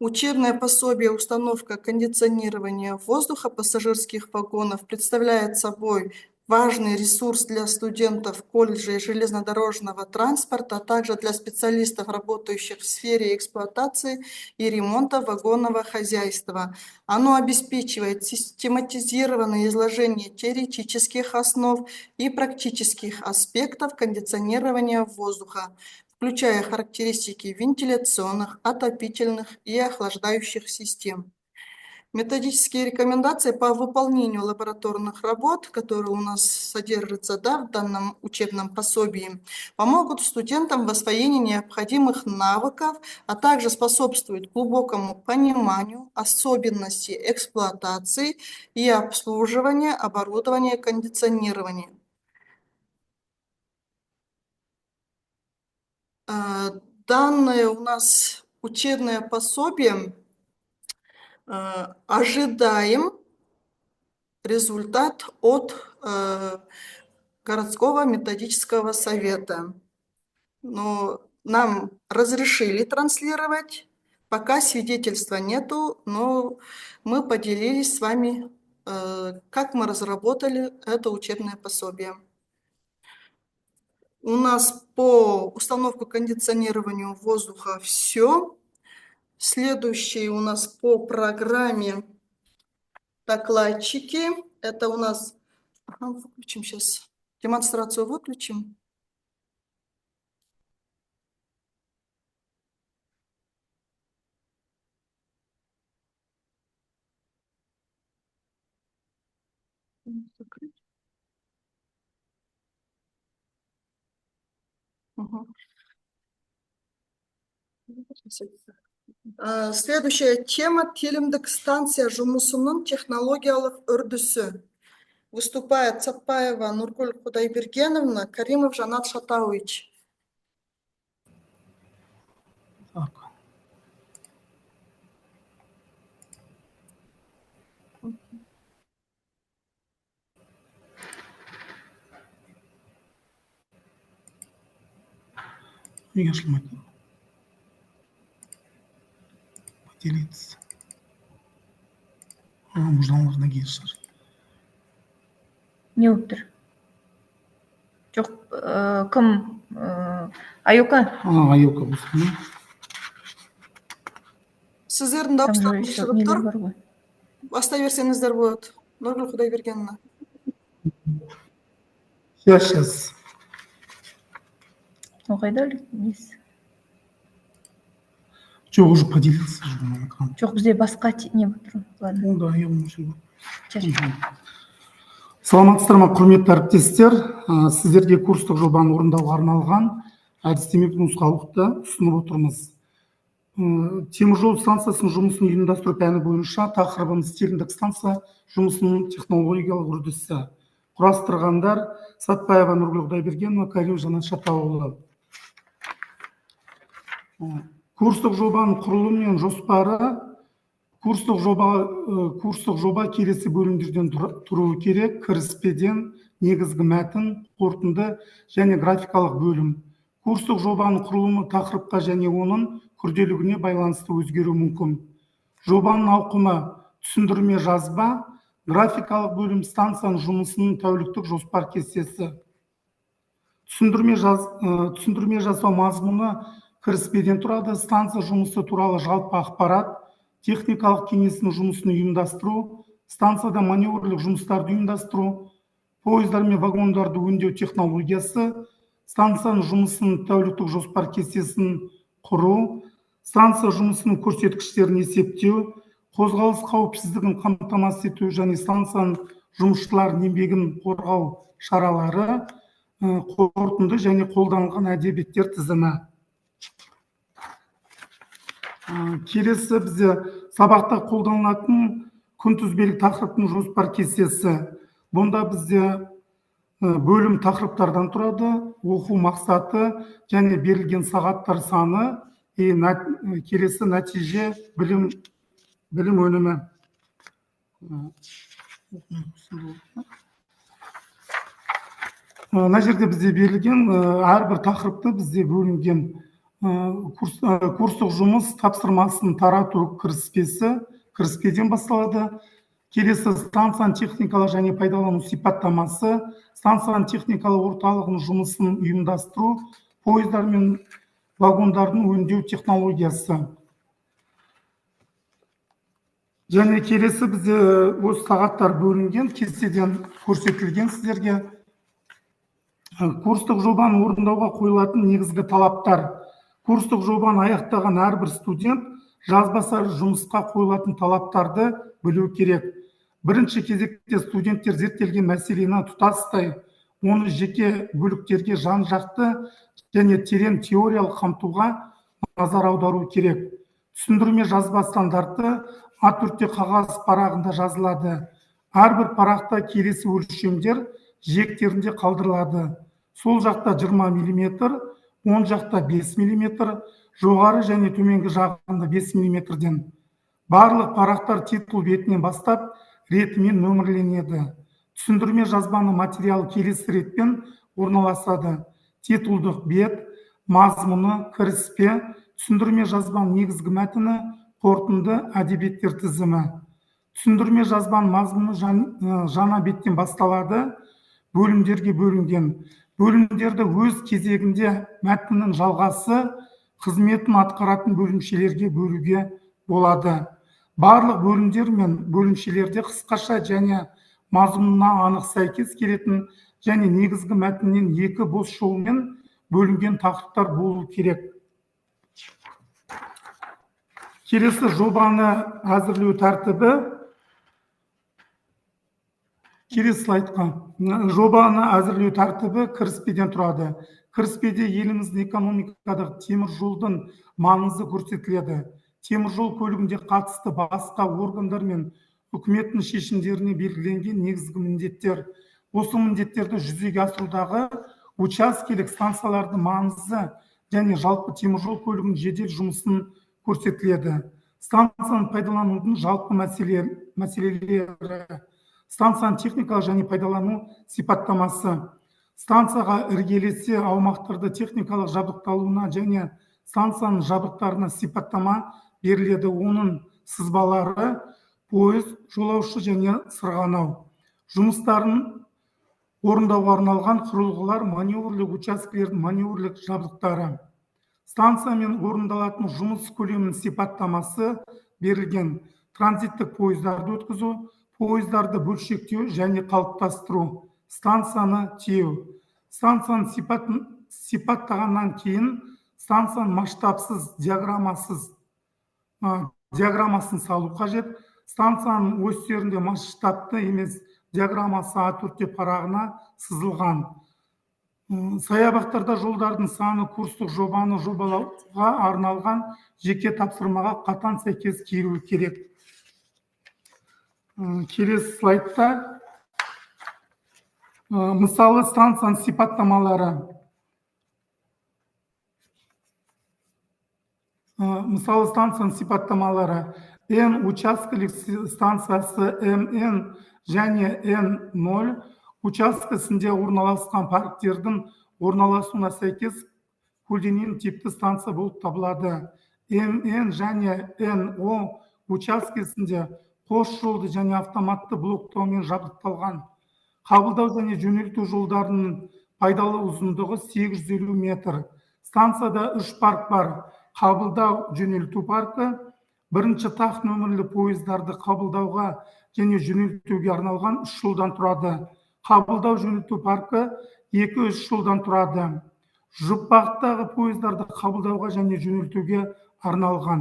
учебное пособие «Установка кондиционирования воздуха пассажирских вагонов» представляет собой важный ресурс для студентов колледжей железнодорожного транспорта, а также для специалистов, работающих в сфере эксплуатации и ремонта вагонного хозяйства. Оно обеспечивает систематизированное изложение теоретических основ и практических аспектов кондиционирования воздуха, включая характеристики вентиляционных, отопительных и охлаждающих систем. Методические рекомендации по выполнению лабораторных работ, которые у нас содержатся в данном учебном пособии, помогут студентам в освоении необходимых навыков, а также способствуют глубокому пониманию особенностей эксплуатации и обслуживания оборудования кондиционирования. Данное у нас учебное пособие ожидаем результат от городского методического совета. Но нам разрешили транслировать, пока свидетельства нету, но мы поделились с вами, как мы разработали это учебное пособие. У нас по установке кондиционированию воздуха все. Следующий у нас по программе докладчики. Это у нас... выключим сейчас. Демонстрацию выключим. Следующая тема – телемдік станция жұмысының технологиялық үрдісі. Выступает Цапаева Нургуль Худайбергеновна, Каримов Жанат Шатауевич. Поделиться. Можно гейшер. Не отыр. Жоқ, кім? Айока? Айока болсын. Сіздердің дауыстарыңыз шығып тұр. Бастай берсеңіздер болады. Нұргүл Құдайбергеновна. Сейчас. Қайда несі? Жоқ, уже поделился. Жоқ, бізде басқа не тұр. Ладно. Да, я уже. Саламатсыздар ма, құрметті әріптестер. Сіздерге курстық жобаны орындауға арналған әдістемелік нұсқаулықты ұсынып отырмыз. Теміржол станциясының жұмысын ұйымдастыру пәні бойынша тақырыбымыз телімдік станция жұмысының технологиялық үрдісі. Құрастырғандар Сатпаева Нұргүл Құдайбергенова, Каримов Жанат Шатауұлы. Курстық жобаның құрылымы мен жоспары. Курстық жоба келесі бөлімдерден тұруы керек: кіріспеден, негізгі мәтін, қорытынды және графикалық бөлім. Курстық жобаның құрылымы тақырыпқа және оның күрделілігіне байланысты өзгеруі мүмкін. Жобаның ауқымы түсіндірме жазба, графикалық бөлім станцияның жұмысының тәуліктік жоспар кестесі. Түсіндірме жасау мазмұны кіріспеден тұрады. Станция жұмысы туралы жалпы ақпарат, техникалық кеңесінің жұмысын ұйымдастыру, станцияда маневрлік жұмыстарды ұйымдастыру, пойыздар мен вагондарды өңдеу технологиясы, станцияның жұмысының тәуліктік жоспар кестесін құру, станция жұмысының көрсеткіштерін есептеу, қозғалыс қауіпсіздігін қамтамасыз ету және станцияның жұмысшыларының еңбегін қорғау шаралары, қорытынды және қолданылған әдебиеттер тізімі. Келесі бізде сабақта қолданылатын күнтізбелік тақырыптың жоспар кестесі. Бұнда бізде бөлім тақырыптардан тұрады, оқу мақсаты және берілген сағаттар саны, келесі нәтиже білім өнімі. Мына жерде бізде берілген әрбір тақырыпты бізде бөлінген. Курстық жұмыс тапсырмасын тарату кіріспесі, кіріспеден басталады. Келесі станцияның техникалық және пайдалану сипаттамасы, станцияның техникалық орталығының жұмысын ұйымдастыру, пойыздар мен вагондардың өңдеу технологиясы. Және келесі бізде осы сағаттар бөлінген, кестеден көрсетілген сіздерге. Курстық жобаны орындауға қойылатын негізгі талаптар. Курстық жобаны аяқтаған әрбір студент жазбаша жұмысқа қойылатын талаптарды білу керек. Бірінші кезекте студенттер зерттелген мәселені тұтастай, оны жеке бөліктерге жан-жақты және терең теориялық қамтуға назар аудару керек. Түсіндірме жазба стандарты А4 қағаз парағында жазылады. Әрбір парақта келесі өлшемдер жиектерінде қалдырылады. Сол жақта 20 мм, оң жақта 5 мм, жоғары және төменгі жағында 5 мм-ден. Барлық парақтар титул бетінен бастап ретімен нөмірленеді. Түсіндірме жазбаны материал келесі ретпен орналасады. Титулдық бет, мазмұны, кіріспе, түсіндірме жазбаның негізгі мәтіні, қорытынды әдебиеттер тізімі. Түсіндірме жазбаның мазмұны жаңа беттен басталады, бөлімдерге бөлінген. Бөлімдерді өз кезегінде мәтіннің жалғасы, қызметін атқаратын бөлімшелерге бөлуге болады. Барлық бөлімдер мен бөлімшелерде қысқаша және мазмұнына анық сәйкес келетін және негізгі мәтіннен 2 бос жолмен бөлінген тақырыптар болу керек. Келесі жобаны әзірлеу тәртібі. Келесі слайдқа. Жобаны әзірлеу тәртібі кіріспеден тұрады. Кіріспеде еліміздің экономикадағы темір жолдың маңызы көрсетіледі. Темір жол көлігінде қатысты басқа органдар мен үкіметтің шешімдеріне белгіленген негізгі міндеттер. Осы міндеттерді жүзеге асырудағы учаскелік станциялардың маңызы және жалпы темір жол көлігінің жедел жұмысын көрсетіледі. Станцияны пайдаланудың жалпы мәселелері. Станцияның техникалық және пайдалану сипаттамасы. Станцияға іргелесе аумақтарды техникалық жабдықталуына және станцияның жабдықтарына сипаттама беріледі. Оның сызбалары, пойыз, жолаушы және сырғанау. Жұмыстарын орындауға арналған құрылғылар, маневрлік учаскелердің маневрлік жабдықтары. Станциямен орындалатын жұмыс көлемінің сипаттамасы берілген. Транзиттік пойыздарды өткізу, пойыздарды бөлшектеу және қалыптастыру. Станцияны теу. Станцияны сипаттағаннан кейін станцияның масштабсыз диаграммасын салу қажет. Станцияның осьтерінде масштабты емес диаграммасы А4 парағына сызылған. Саябақтарда жолдардың саны курстық жобаны жобалауға арналған жеке тапсырмаға қатаң сәйкес келуі керек. Келесі слайдта мысалы станцияның сипаттамалары. Мысалы станцияның сипаттамалары. N учаскелік станциясы MN және N0 учаскесінде орналасқан парктердің орналасуына сәйкес көлденең типті станция болып табылады. MN және NO учаскесінде қос жолды және автоматты блоктаумен жабдықталған. Қабылдау және жөнелту жолдарының пайдалы ұзындығы 850 метр. Станцияда 3 парк бар. Қабылдау жөнелту паркі, бірінші тақ нөмірлі пойыздарды қабылдауға және жөнелтуге арналған 3 жолдан тұрады. Қабылдау жөнелту паркі 2-3 жолдан тұрады. Жұп бағыттағы пойыздарды қабылдауға және жөнелтуге арналған.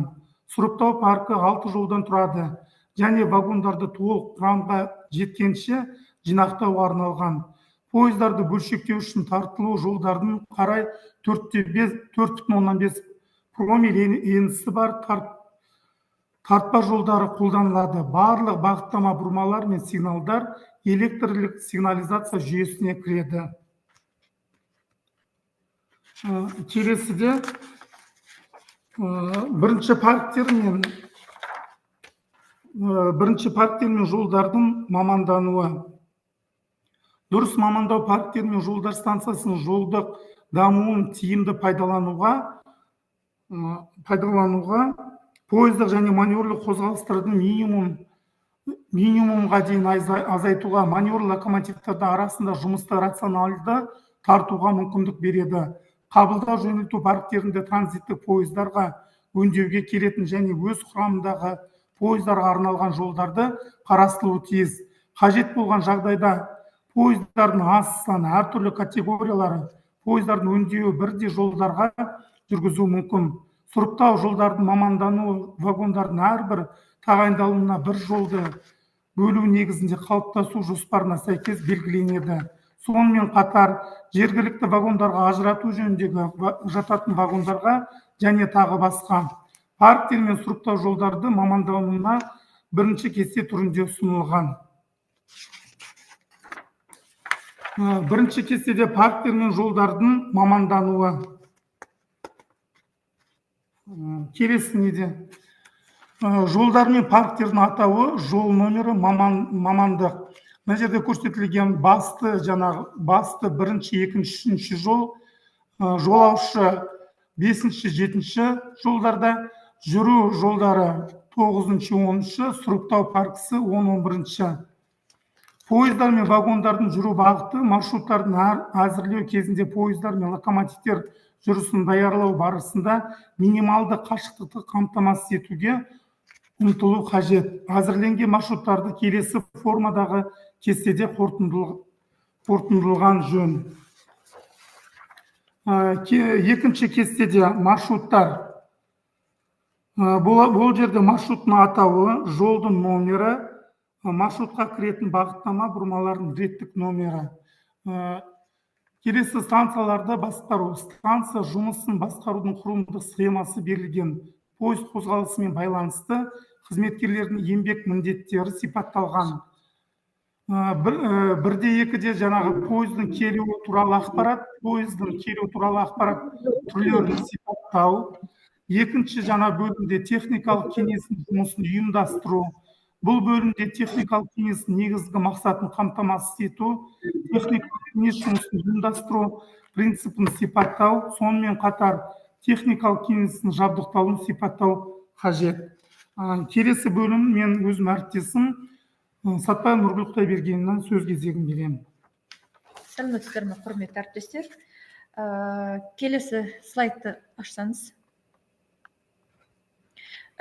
Сұрыптау паркі 6 жолдан тұрады және вагондарды толық құрамға жеткенше жинақтауға арналған. Пойыздарды бөлшектеу үшін тартылу жолдардың қарай 4,5 промилле енісі бар тартпа жолдары қолданылады. Барлық бағыттама бұрмалар мен сигналдар электрлік сигнализация жүйесіне кіреді. Келесіде бірінші парктер мен жолдардың мамандануы. Дұрыс мамандау парктер мен жолдар станциясының жолдық дамуын тиімді пайдалануға пойыздық және маневрлік қозғалыстардың минимум минимумға дейін азайтуға, маневр локомотивтердің арасында жұмысты рационалды тартуға мүмкіндік береді. Қабылдау жөнелту парктерінде транзиттік пойыздарға өңдеуге келетін және өз құрамындағы пойыздарға арналған жолдарды қарастырылуы тиіс. Қажет болған жағдайда пойыздардың аз саны, әртүрлі категориялары пойыздардың өңдеуі бірдей жолдарға жүргізу мүмкін. Сұрыптау жолдардың мамандану вагондардың әрбір тағайындалуына бір жолды бөлу негізінде қалыптасу жоспарына сәйкес белгіленеді. Сонымен қатар жергілікті вагондарға ажырату жөніндегі жататын вагондарға және тағы басқа парктер мен сұрыптау жолдарды мамандануына бірінші кесте түрінде ұсынылған. Бірінші кестеде парктер мен жолдардың мамандануы. Келесі неде? Жолдар мен парктердің атауы, жол номері, мамандық. Мына жерде көрсетілген басты бірінші, екінші, үшінші жол, жолаушы 5-ші, 7-ші жолдарда, жүру жолдары 9-ші, 10-ші, сұрыптау паркісі 10-11-ші. Пойыздар мен вагондардың жүру бағыты, маршруттардың әзірлеу кезінде пойыздар мен локомотивтер жүрісін даярлау барысында минималды қашықтықты қамтамасыз етуге ұмтылу қажет. Әзірленген маршруттарды келесі формадағы кестеде қорытындылған жөн. Екінші кестеде маршруттар. Бұл жерде маршруттың атауы, жолдың номері, маршрутқа кіретін бағыттама бұрмалардың реттік номері. Келесі станцияларды басқару. Станция жұмысын басқарудың құрылымдық схемасы берілген. Пойыз қозғалысымен байланысты қызметкерлердің еңбек міндеттері сипатталған. Бірде екіде жаңағы пойыздың келуі туралы ақпарат, түрлерін сипаттау. Екінші жаңа бөлімде техникалық кеңестің жұмысын ұйымдастыру. Бұл бөлімде техникалық кеңестің негізгі мақсатын қамтамасыз ету, техникалық кеңес жұмысын ұйымдастыру принципін сипаттау, сонымен қатар техникалық кеңестің жабдықталуын сипаттау қажет. Келесі бөлім мен өзім әріптесім Сатпай Нұргүл Құдайбергеннен сөз кезегін беремін. Сәлеметсіздер ме, құрметті әріптестер. Келесі слайдты ашсаңыз.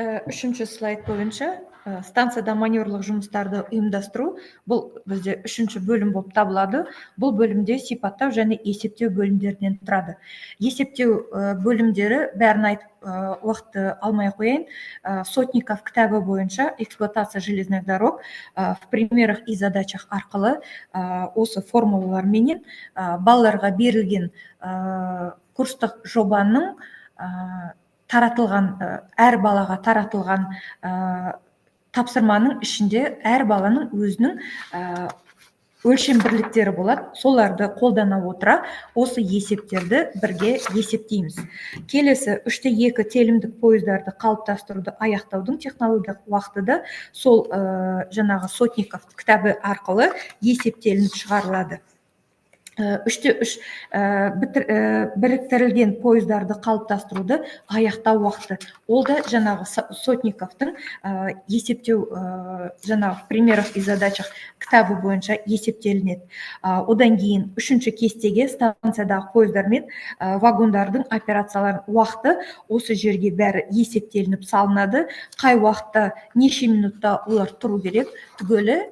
Үшінші слайд бойынша станцияда маневрлық жұмыстарды ұйымдастыру, бұл бізде үшінші бөлім болып табылады. Бұл бөлімде сипаттау және есептеу бөлімдерінен тұрады. Есептеу бөлімдері бәрін айтып уақытты алмай қояйын. Сотников кітабы бойынша эксплуатация железных дорог в примерах и задачах арқылы осы формулаларменен балаларға берілген курстық жобаның таратылған, әр балаға таратылған тапсырманың ішінде әр баланың өзінің өлшем бірліктері болады. Соларды қолдана отыра осы есептерді бірге есептейміз. Келесі 3/2 телімдік пойыздарды қалыптастыруды аяқтаудың технологиялық уақыты сол жаңағы Сотников кітабы арқылы есептелініп шығарылады. 3/3 біріктірілген пойыздарды қалыптастыруды аяқтау уақыты. Ол да жаңағы Сотниковтың есептеу жаңағы примеров и задачах кітабы бойынша есептелінеді. Одан кейін 3-ші кестеге станциядағы пойыздар мен вагондардың операцияларын уақыты осы жерге бәрі есептелініп салынады. Қай уақытта неше минутта олар тұру керек түгелі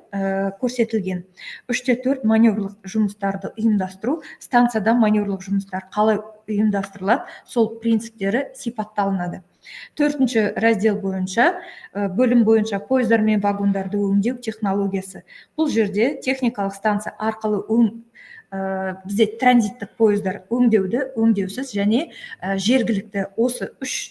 көрсетілген. 3/4 маневрлық жұмыстарды ұйымдастыру. Станцияда маневрлық жұмыстар қалай ұйымдастырылады, сол принциптері сипатталынады. 4-ші раздел бойынша, бөлім бойынша пойыздар мен вагондарды өңдеу технологиясы. Бұл жерде техникалық станция арқылы бізде транзиттік пойыздар өңдеуді, өңдеусіз және жергілікті осы 3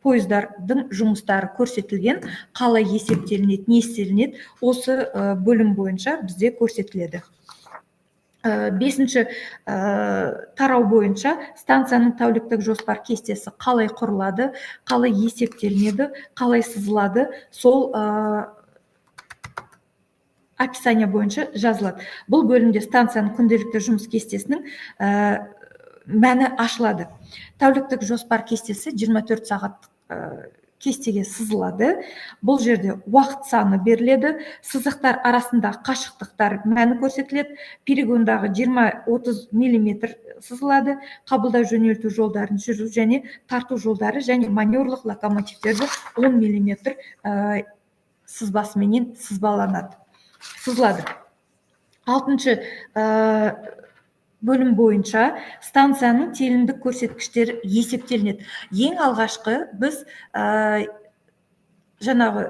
пойыздардың жұмыстары көрсетілген, қалай есептелінеді, не істелінеді, осы бөлім бойынша бізде көрсетіледі. 5-ші тарау бойынша станцияның тәуліктік жоспар кестесі қалай құрылады, қалай есептелінеді, қалай сызылады, сол описание бойынша жазылады. Бұл бөлімде станцияның күнделікті жұмыс кестесінің мәні ашылады. Тәуліктік жоспар кестесі 24 сағат кестеге сызылады. Бұл жерде уақыт саны беріледі, сызықтар арасында қашықтықтар мәні көрсетіледі, перегондағы 20-30 мм сызылады, қабылдау жөнелту жолдарын жүру және тарту жолдары және маневрлық локомотивтерді 10 мм сызбасыменен сызылады. 6-шы бөлім бойынша станцияның телімдік көрсеткіштері есептелінеді. Ең алғашқы біз жаңағы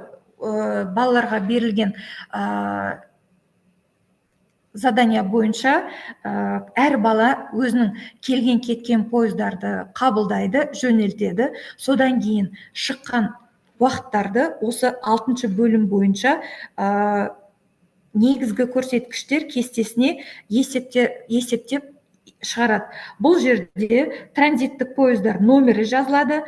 балаларға берілген задания бойынша әр бала өзінің келген кеткен пойыздарды қабылдайды, жөнелтеді. Содан кейін шыққан уақыттарды осы 6-шы бөлім бойынша негізгі көрсеткіштер кестесіне есептеп шығарады. Бұл жерде транзиттік пойыздар номері жазылады,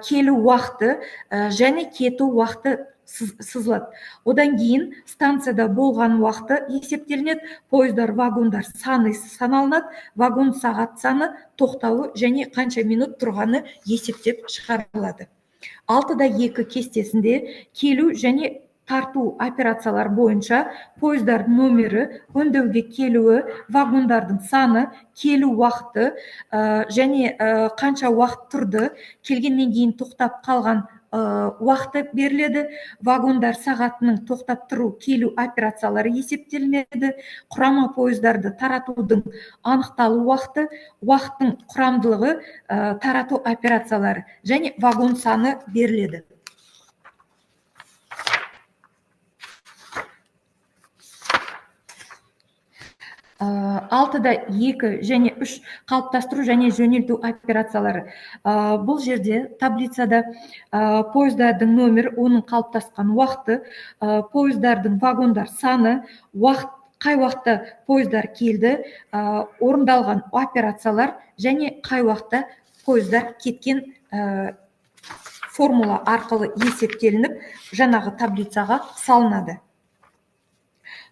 келу уақыты және кету уақыты сызылады. Одан кейін станцияда болған уақыты есептелінеді, пойыздар, вагондар саны саналынады, вагон сағат саны, тоқтауы және қанша минут тұрғаны есептеп шығарылады. 6-2 кестесінде келу және тарту операциялар бойынша пойыздардың номері, өңдеуге келуі, вагондардың саны, келу уақыты және қанша уақыт тұрды, келгеннен кейін тоқтап қалған уақыты беріледі. Вагондар сағатының тоқтап тұру, келу операциялары есептелінеді. Құрама пойыздарды таратудың анықталу уақыты, уақыттың құрамдылығы, тарату операциялары және вагон саны беріледі. 6-2 және 3 қалыптастыру және жөнелту операциялары. Бұл жерде таблицада пойыздардың номері, оның қалыптасқан уақыты, пойыздардың вагондар саны, қай уақытта пойыздар келді, орындалған операциялар және қай уақытта пойыздар кеткен формула арқылы есептелініп, жаңағы таблицаға салынады.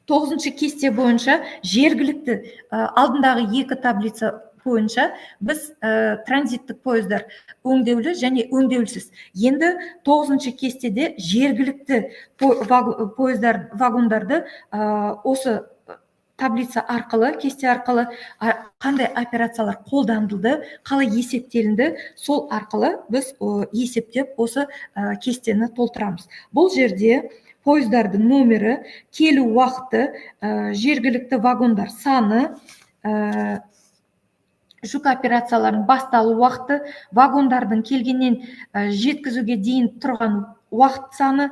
9-шы кесте бойынша жергілікті алдындағы 2 таблица бойынша біз транзиттік пойыздар өңдеулі және өңдеусіз. Енді 9-шы кестеде жергілікті пойыздар, вагондарды осы таблица арқылы, кесте арқылы қандай операциялар қолданылды, қалай есептелінді, сол арқылы біз есептеп осы кестені толтырамыз. Бұл жерде пойыздардың номері, келу уақыты, жергілікті вагондар саны, жүк операцияларының басталу уақыты, вагондардың келгеннен жеткізуге дейін тұрған уақыт саны,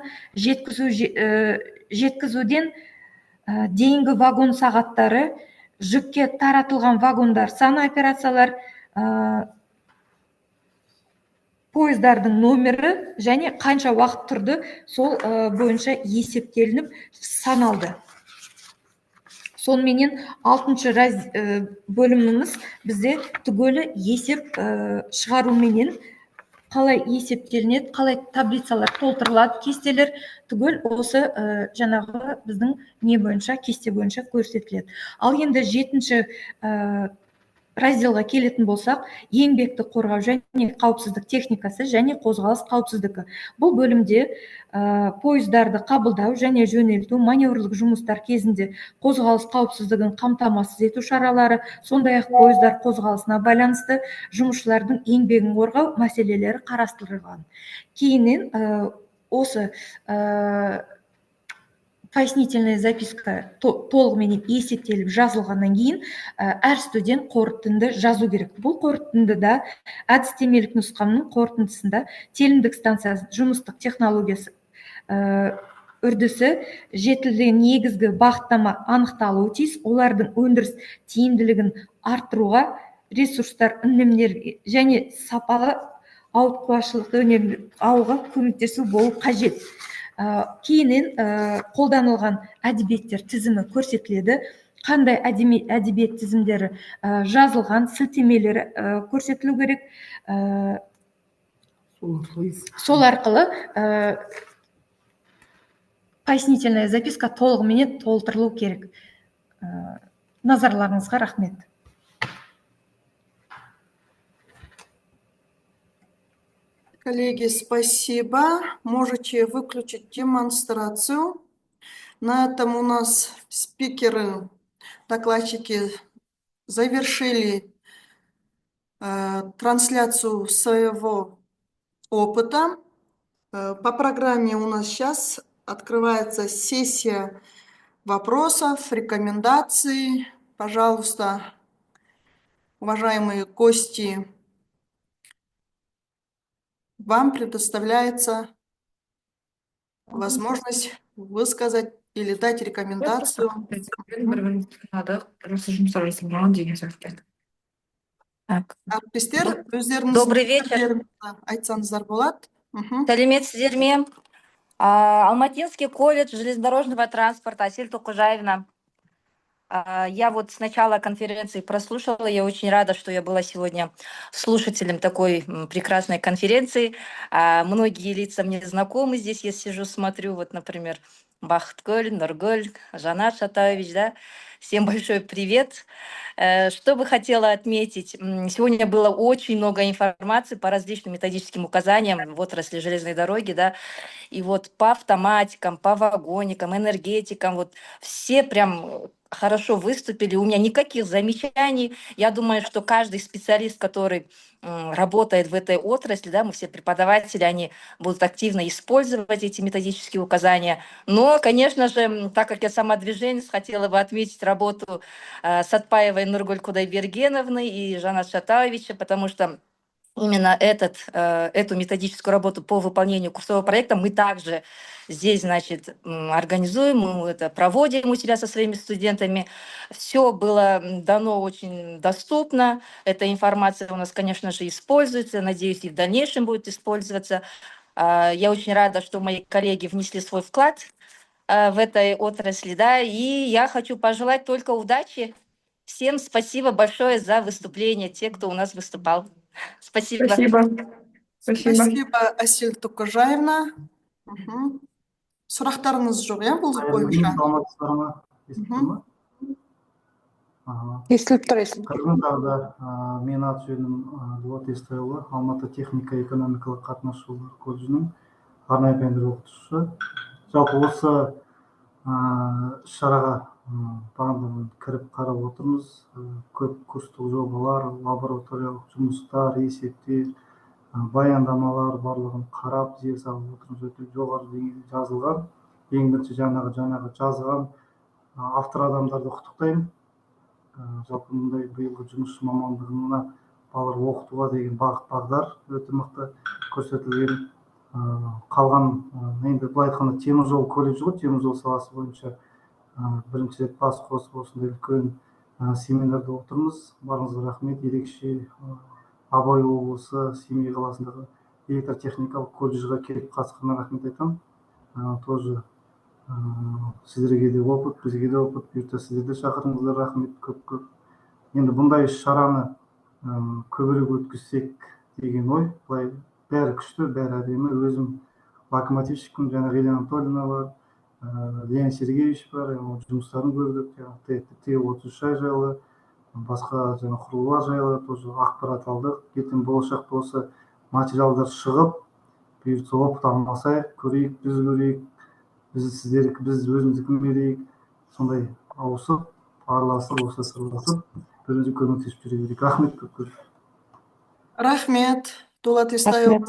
жеткізуден дейінгі вагон сағаттары, жүкке таратылған вагондар саны операциялар, пойыздардың номері және қанша уақыт тұрды, сол бойынша есептелініп саналды. Сонымен 6-шы бөліміміз бізде түгелі есеп шығаруменен қалай есептелінеді, қалай таблицалар толтырылады, кестелер түгел осы жаңағы біздің не бойынша, кесте бойынша көрсетіледі. Ал енді 7-ші разделға келетін болсақ, еңбекті қорғау және қауіпсіздік техникасы және қозғалыс қауіпсіздігі. Бұл бөлімде пойыздарды қабылдау және жөнелту, маневрлік жұмыстар кезінде қозғалыс қауіпсіздігін қамтамасыз ету шаралары, сондай-ақ пойыздар қозғалысына байланысты жұмысшылардың еңбегін қорғау мәселелері қарастырылған. Кейіннен осы пояснительная записка толығымен есептеліп жазылғаннан кейін әр студент қорытынды жазу керек. Бұл қорытындыда әдістемелік нұсқамның қорытындысында телімдік станция жұмыстық технологиясы үрдісі жетілген негізгі бағыттама анықталуы тиіс, олардың өндіріс тиімділігін арттыруға, ресурстар үнемдер және сапалы ауытқуашылықты алуға көмектесу болу қажет. Кейіннен қолданылған әдебиеттер тізімі көрсетіледі. Қандай әдебиет тізімдері жазылған, сілтемелері көрсетілу керек. Сол арқылы пояснительная записка толығымен толтырылу керек. Назарларыңызға рахмет. Коллеги, спасибо. Можете выключить демонстрацию. На этом у нас спикеры, докладчики завершили трансляцию своего опыта. По программе у нас сейчас открывается сессия вопросов, рекомендаций. Пожалуйста, уважаемые гости, вам предоставляется возможность высказать или дать рекомендацию. Әріптестер, Добрый вечер. өздеріңіздің айтсаңыздар болады. Сәлеметсіздер ме? Алматинский колледж железнодорожного транспорта, Асель Токужаевна. Я вот с начала конференции прослушала, я очень рада, что я была сегодня слушателем такой прекрасной конференции. Многие лица мне знакомы, здесь я сижу, смотрю, вот, например, Бахткуль, Нургуль, Жанат Шатаевич, да. Всем большой привет. Что бы хотела отметить, сегодня было очень много информации по различным методическим указаниям в отрасли железной дороги, да, и вот по автоматикам, по вагоникам, энергетикам, вот все прям хорошо выступили, у меня никаких замечаний. Я думаю, что каждый специалист, который работает в этой отрасли, да, мы все преподаватели, они будут активно использовать эти методические указания. Но, конечно же, так как я сама движенец, хотела бы отметить работу Сатпаевой Нургуль Кудайбергеновны и Жана Шатаевича, потому что именно эту методическую работу по выполнению курсового проекта мы также здесь, значит, организуем, мы это проводим у себя со своими студентами. Все было дано очень доступно. Эта информация у нас, конечно же, используется. Надеюсь, и в дальнейшем будет использоваться. Я очень рада, что мои коллеги внесли свой вклад в этой отрасли, да, и я хочу пожелать только удачи. Всем спасибо большое за выступление, те, кто у нас выступал. Спасибо. Спасибо, Асель Токужаевна. Сұрақтарыңыз жоқ, иә, бұл бойынша? Естіліп тұр, Қырғын тағда, мен аты жөнім Дулат Естайұлы, Алматы техника экономикалық қатынас жолдары колледжінің арнайы пәндер оқытушысы. Жалпы осы шараға бағандан кіріп қарап отырмыз. Көп курстық жобалар, лабораториялық жұмыстар, есептер, баяндамалар барлығын қарап, зер салып отырмыз. Өте жоғары деңгейде жазылған. Ең бірінші жаңағы жазған автор адамдарды құттықтаймын. Жалпы мұндай биылғы жұмысшы мамандығына балалар оқытуға деген бағыт-бағдар өте мықты көрсетілген. Қалған, енді былай айтқанда теміржол колледжі ғой, теміржол саласы бойынша бірінші рет бас қосып осындай үлкен семинарда отырмыз. Барыңызға рахмет. Ерекше Абай облысы, Семей қаласындағы электротехникалық колледжға келіп қатысқанына рахмет айтамын. Тоже сіздерге де опыт, бізге де опыт, бұйыртса сіздерді шақырыңыздар, рахмет көп-көп. Енді бұндай шараны көбірек өткізсек деген ой. Былай бәрі күшті, бәрі әдемі. Өзім локомотивщикпін, жаңа Елена Анатольевна бар, Леонид Сергеевич бар, жұмыстарын көрдік, Т-33 жайлы, басқа жаңа құрылғылар жайлы тоже ақпарат алдық. Ертең болашақта осы материалдар шығып, бұйыртса опыт алмасайық, көрейік, біз көрейік, біз өзіміздікін берейік. Сондай ауысып, араласып, осы сырласып, бірімізге көмектесіп жүре берейік. Рахмет көп. Рахмет, Дулат Естайұлы.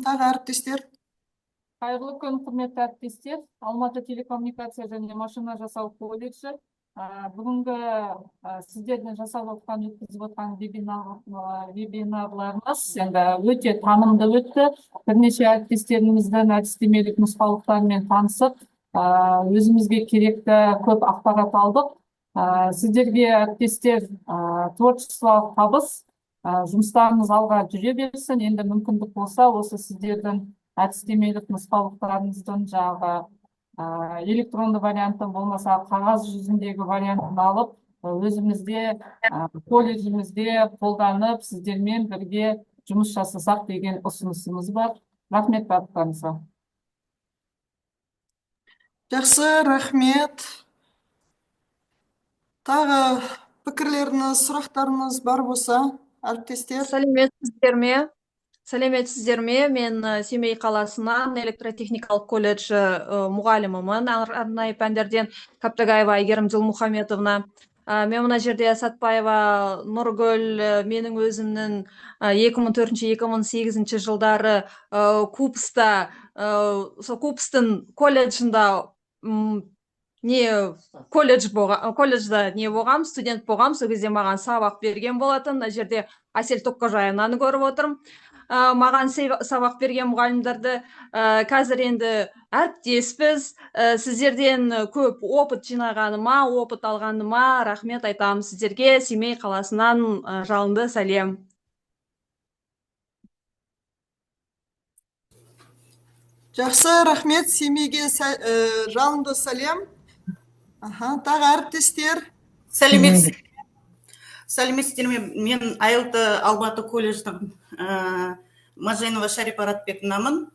Тағы әріптестер. Қайырлы күн, құрметті әріптестер. Алматы телекоммуникация және машина жасау колледжі бүгінгі сіздердің жасап отқан, өткізіп отқан вебинарларымыз енді өте танымды өтті. Бірнеше әріптестеріміздің әдістемелік нұсқаулықтарымен танысып, өзімізге керекті көп ақпарат алдық. Сіздерге әріптестер творчестволық табыс, жұмыстарыңыз алға жүре берсін. Енді мүмкіндік болса, осы сіздердің әдістемелік нұсқаулықтарыңыздың жағы электронды вариантын болмаса қағаз жүзіндегі вариантын алып, өзімізде колледжімізде қолданып, сіздермен бірге жұмыс жасасақ деген ұсынысымыз бар. Рахмет барлықтарыңызға. Жақсы, рахмет. Тағы пікірлеріңіз, сұрақтарыңыз бар болса, әріптестер. Сәлеметсіздер ме? Сәлеметсіздер ме? Мен Семей қаласынан электротехникалық колледж мұғалімімін. Арнайы пәндерден Каптагаева Айгерім Жылмұхаметовна. Мен мына жерде Сатпаева Нұргүл менің өзімнің 2004-2008 жылдары Купста, Купстың колледжында колледжда не болғам, студент болғам, сол кезде маған сабақ берген болатын. Мына жерде Асель Тоққожаевнаны көріп отырмын. Маған сабақ берген мұғалімдерді қазір енді әріптеспіз. Сіздерден көп опыт жинағаныма, опыт алғаныма рахмет айтамын сіздерге. Семей қаласынан жалынды сәлем. Жақсы, рахмет. Семейге жалынды сәлем. Тағы әріптестер. Сәлеметсіздер ме? Мен Айылты Алматы колледждің Маженова Шарипа Ратбековнамын.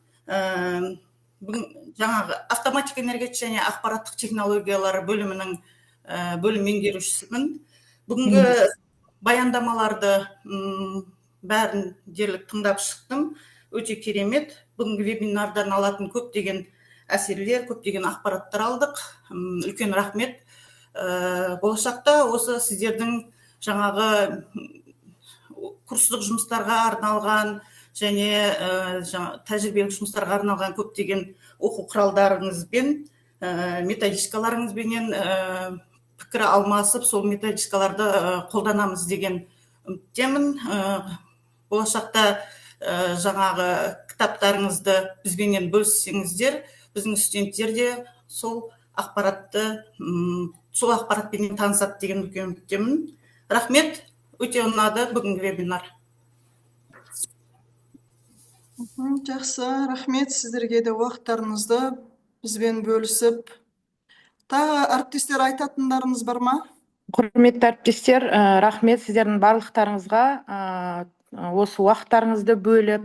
Жаңағы автоматика энергетика және ақпараттық технологиялар бөлімінің бөлім меңгерушісімін. Бүгінгі баяндамаларды бәрін дерлік тыңдап шықтым. Өте керемет. Бүгінгі вебинардан алатын көптеген әсерлер, көптеген ақпараттар алдық. Үлкен рахмет. Болашақта осы сіздердің жаңағы курстық жұмыстарға арналған және тәжірибелік жұмыстарға арналған көптеген оқу құралдарыңызбен, методичкаларыңызбенен пікір алмасып, сол методичкаларды қолданамыз деген үміттемін. Болашақта жаңағы кітаптарыңызды бізбенен бөліссеңіздер, біздің студенттер де сол ақпаратпен танысады деген үлкен үміттемін. Рахмет, өте ұнады бүгінгі вебинар. Жақсы, рахмет сіздерге де уақыттарыңызды бізбен бөлісіп. Тағы әріптестер айтатындарыңыз бар ма? Құрметті әріптестер, рахмет сіздердің барлықтарыңызға осы уақыттарыңызды бөліп,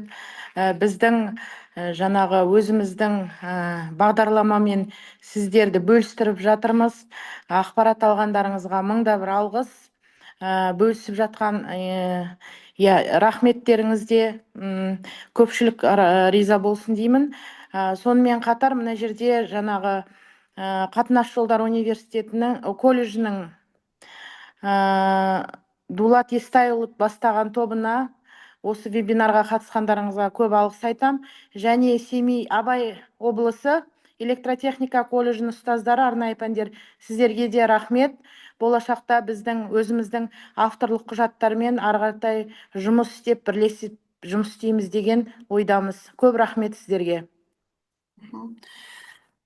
біздің жаңағы өзіміздің бағдарламамен сіздерді бөлістіріп жатырмыз. Ақпарат алғандарыңызға мыңда бір алғыс. Бөлісіп жатқан рахметтеріңізде көпшілік риза болсын деймін. Сонымен қатар мына жерде жаңағы Қатынас жолдар университетінің колледжінің Дулат Естайұлы бастаған тобына осы вебинарға қатысқандарыңызға көп алғыс айтам. Және Семей Абай облысы электротехника колледжінің ұстаздары, арнайы пәндер, сіздерге де рахмет. Болашақта біздің өзіміздің авторлық құжаттармен арғартай жұмыс істеп, бірлесіп жұмыс істейміз деген ойдамыз. Көп рахмет сіздерге.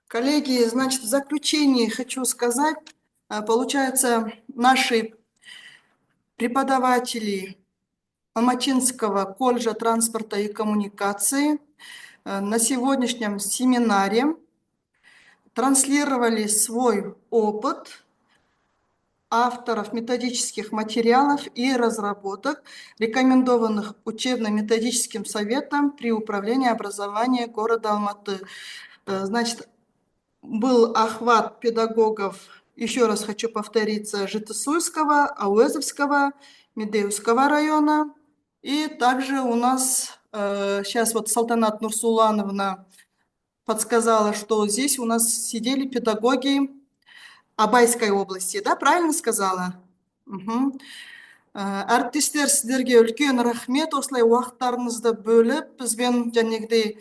Коллеги, значит, в заключении хочу сказать, получается, наши преподаватели Алматинского колледжа транспорта и коммуникации на сегодняшнем семинаре транслировали свой опыт авторов методических материалов и разработок, рекомендованных учебно-методическим советом при управлении образования города Алматы. Значит, был охват педагогов, еще раз хочу повториться, Житесуйского, Ауэзовского, Медеевского района. И также у нас сейчас вот Салтанат Нурсулановна подсказала, что здесь у нас сидели педагоги Абайской области, да, правильно сказала? Әріптестер, сіздерге үлкен рахмет, осылай уақыттарыңызды бөліп, бізбен жәнегідей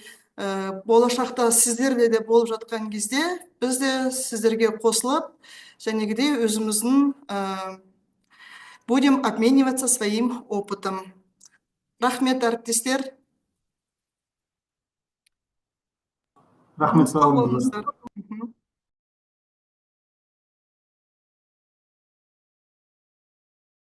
болашақта сіздерде де болып жатқан кезде, біз де сіздерге қосылып, жәнегідей өзіміздің будем обмениваться своим опытом. Рахмет, әріптестер. Рахмет, Сау болыңыздар.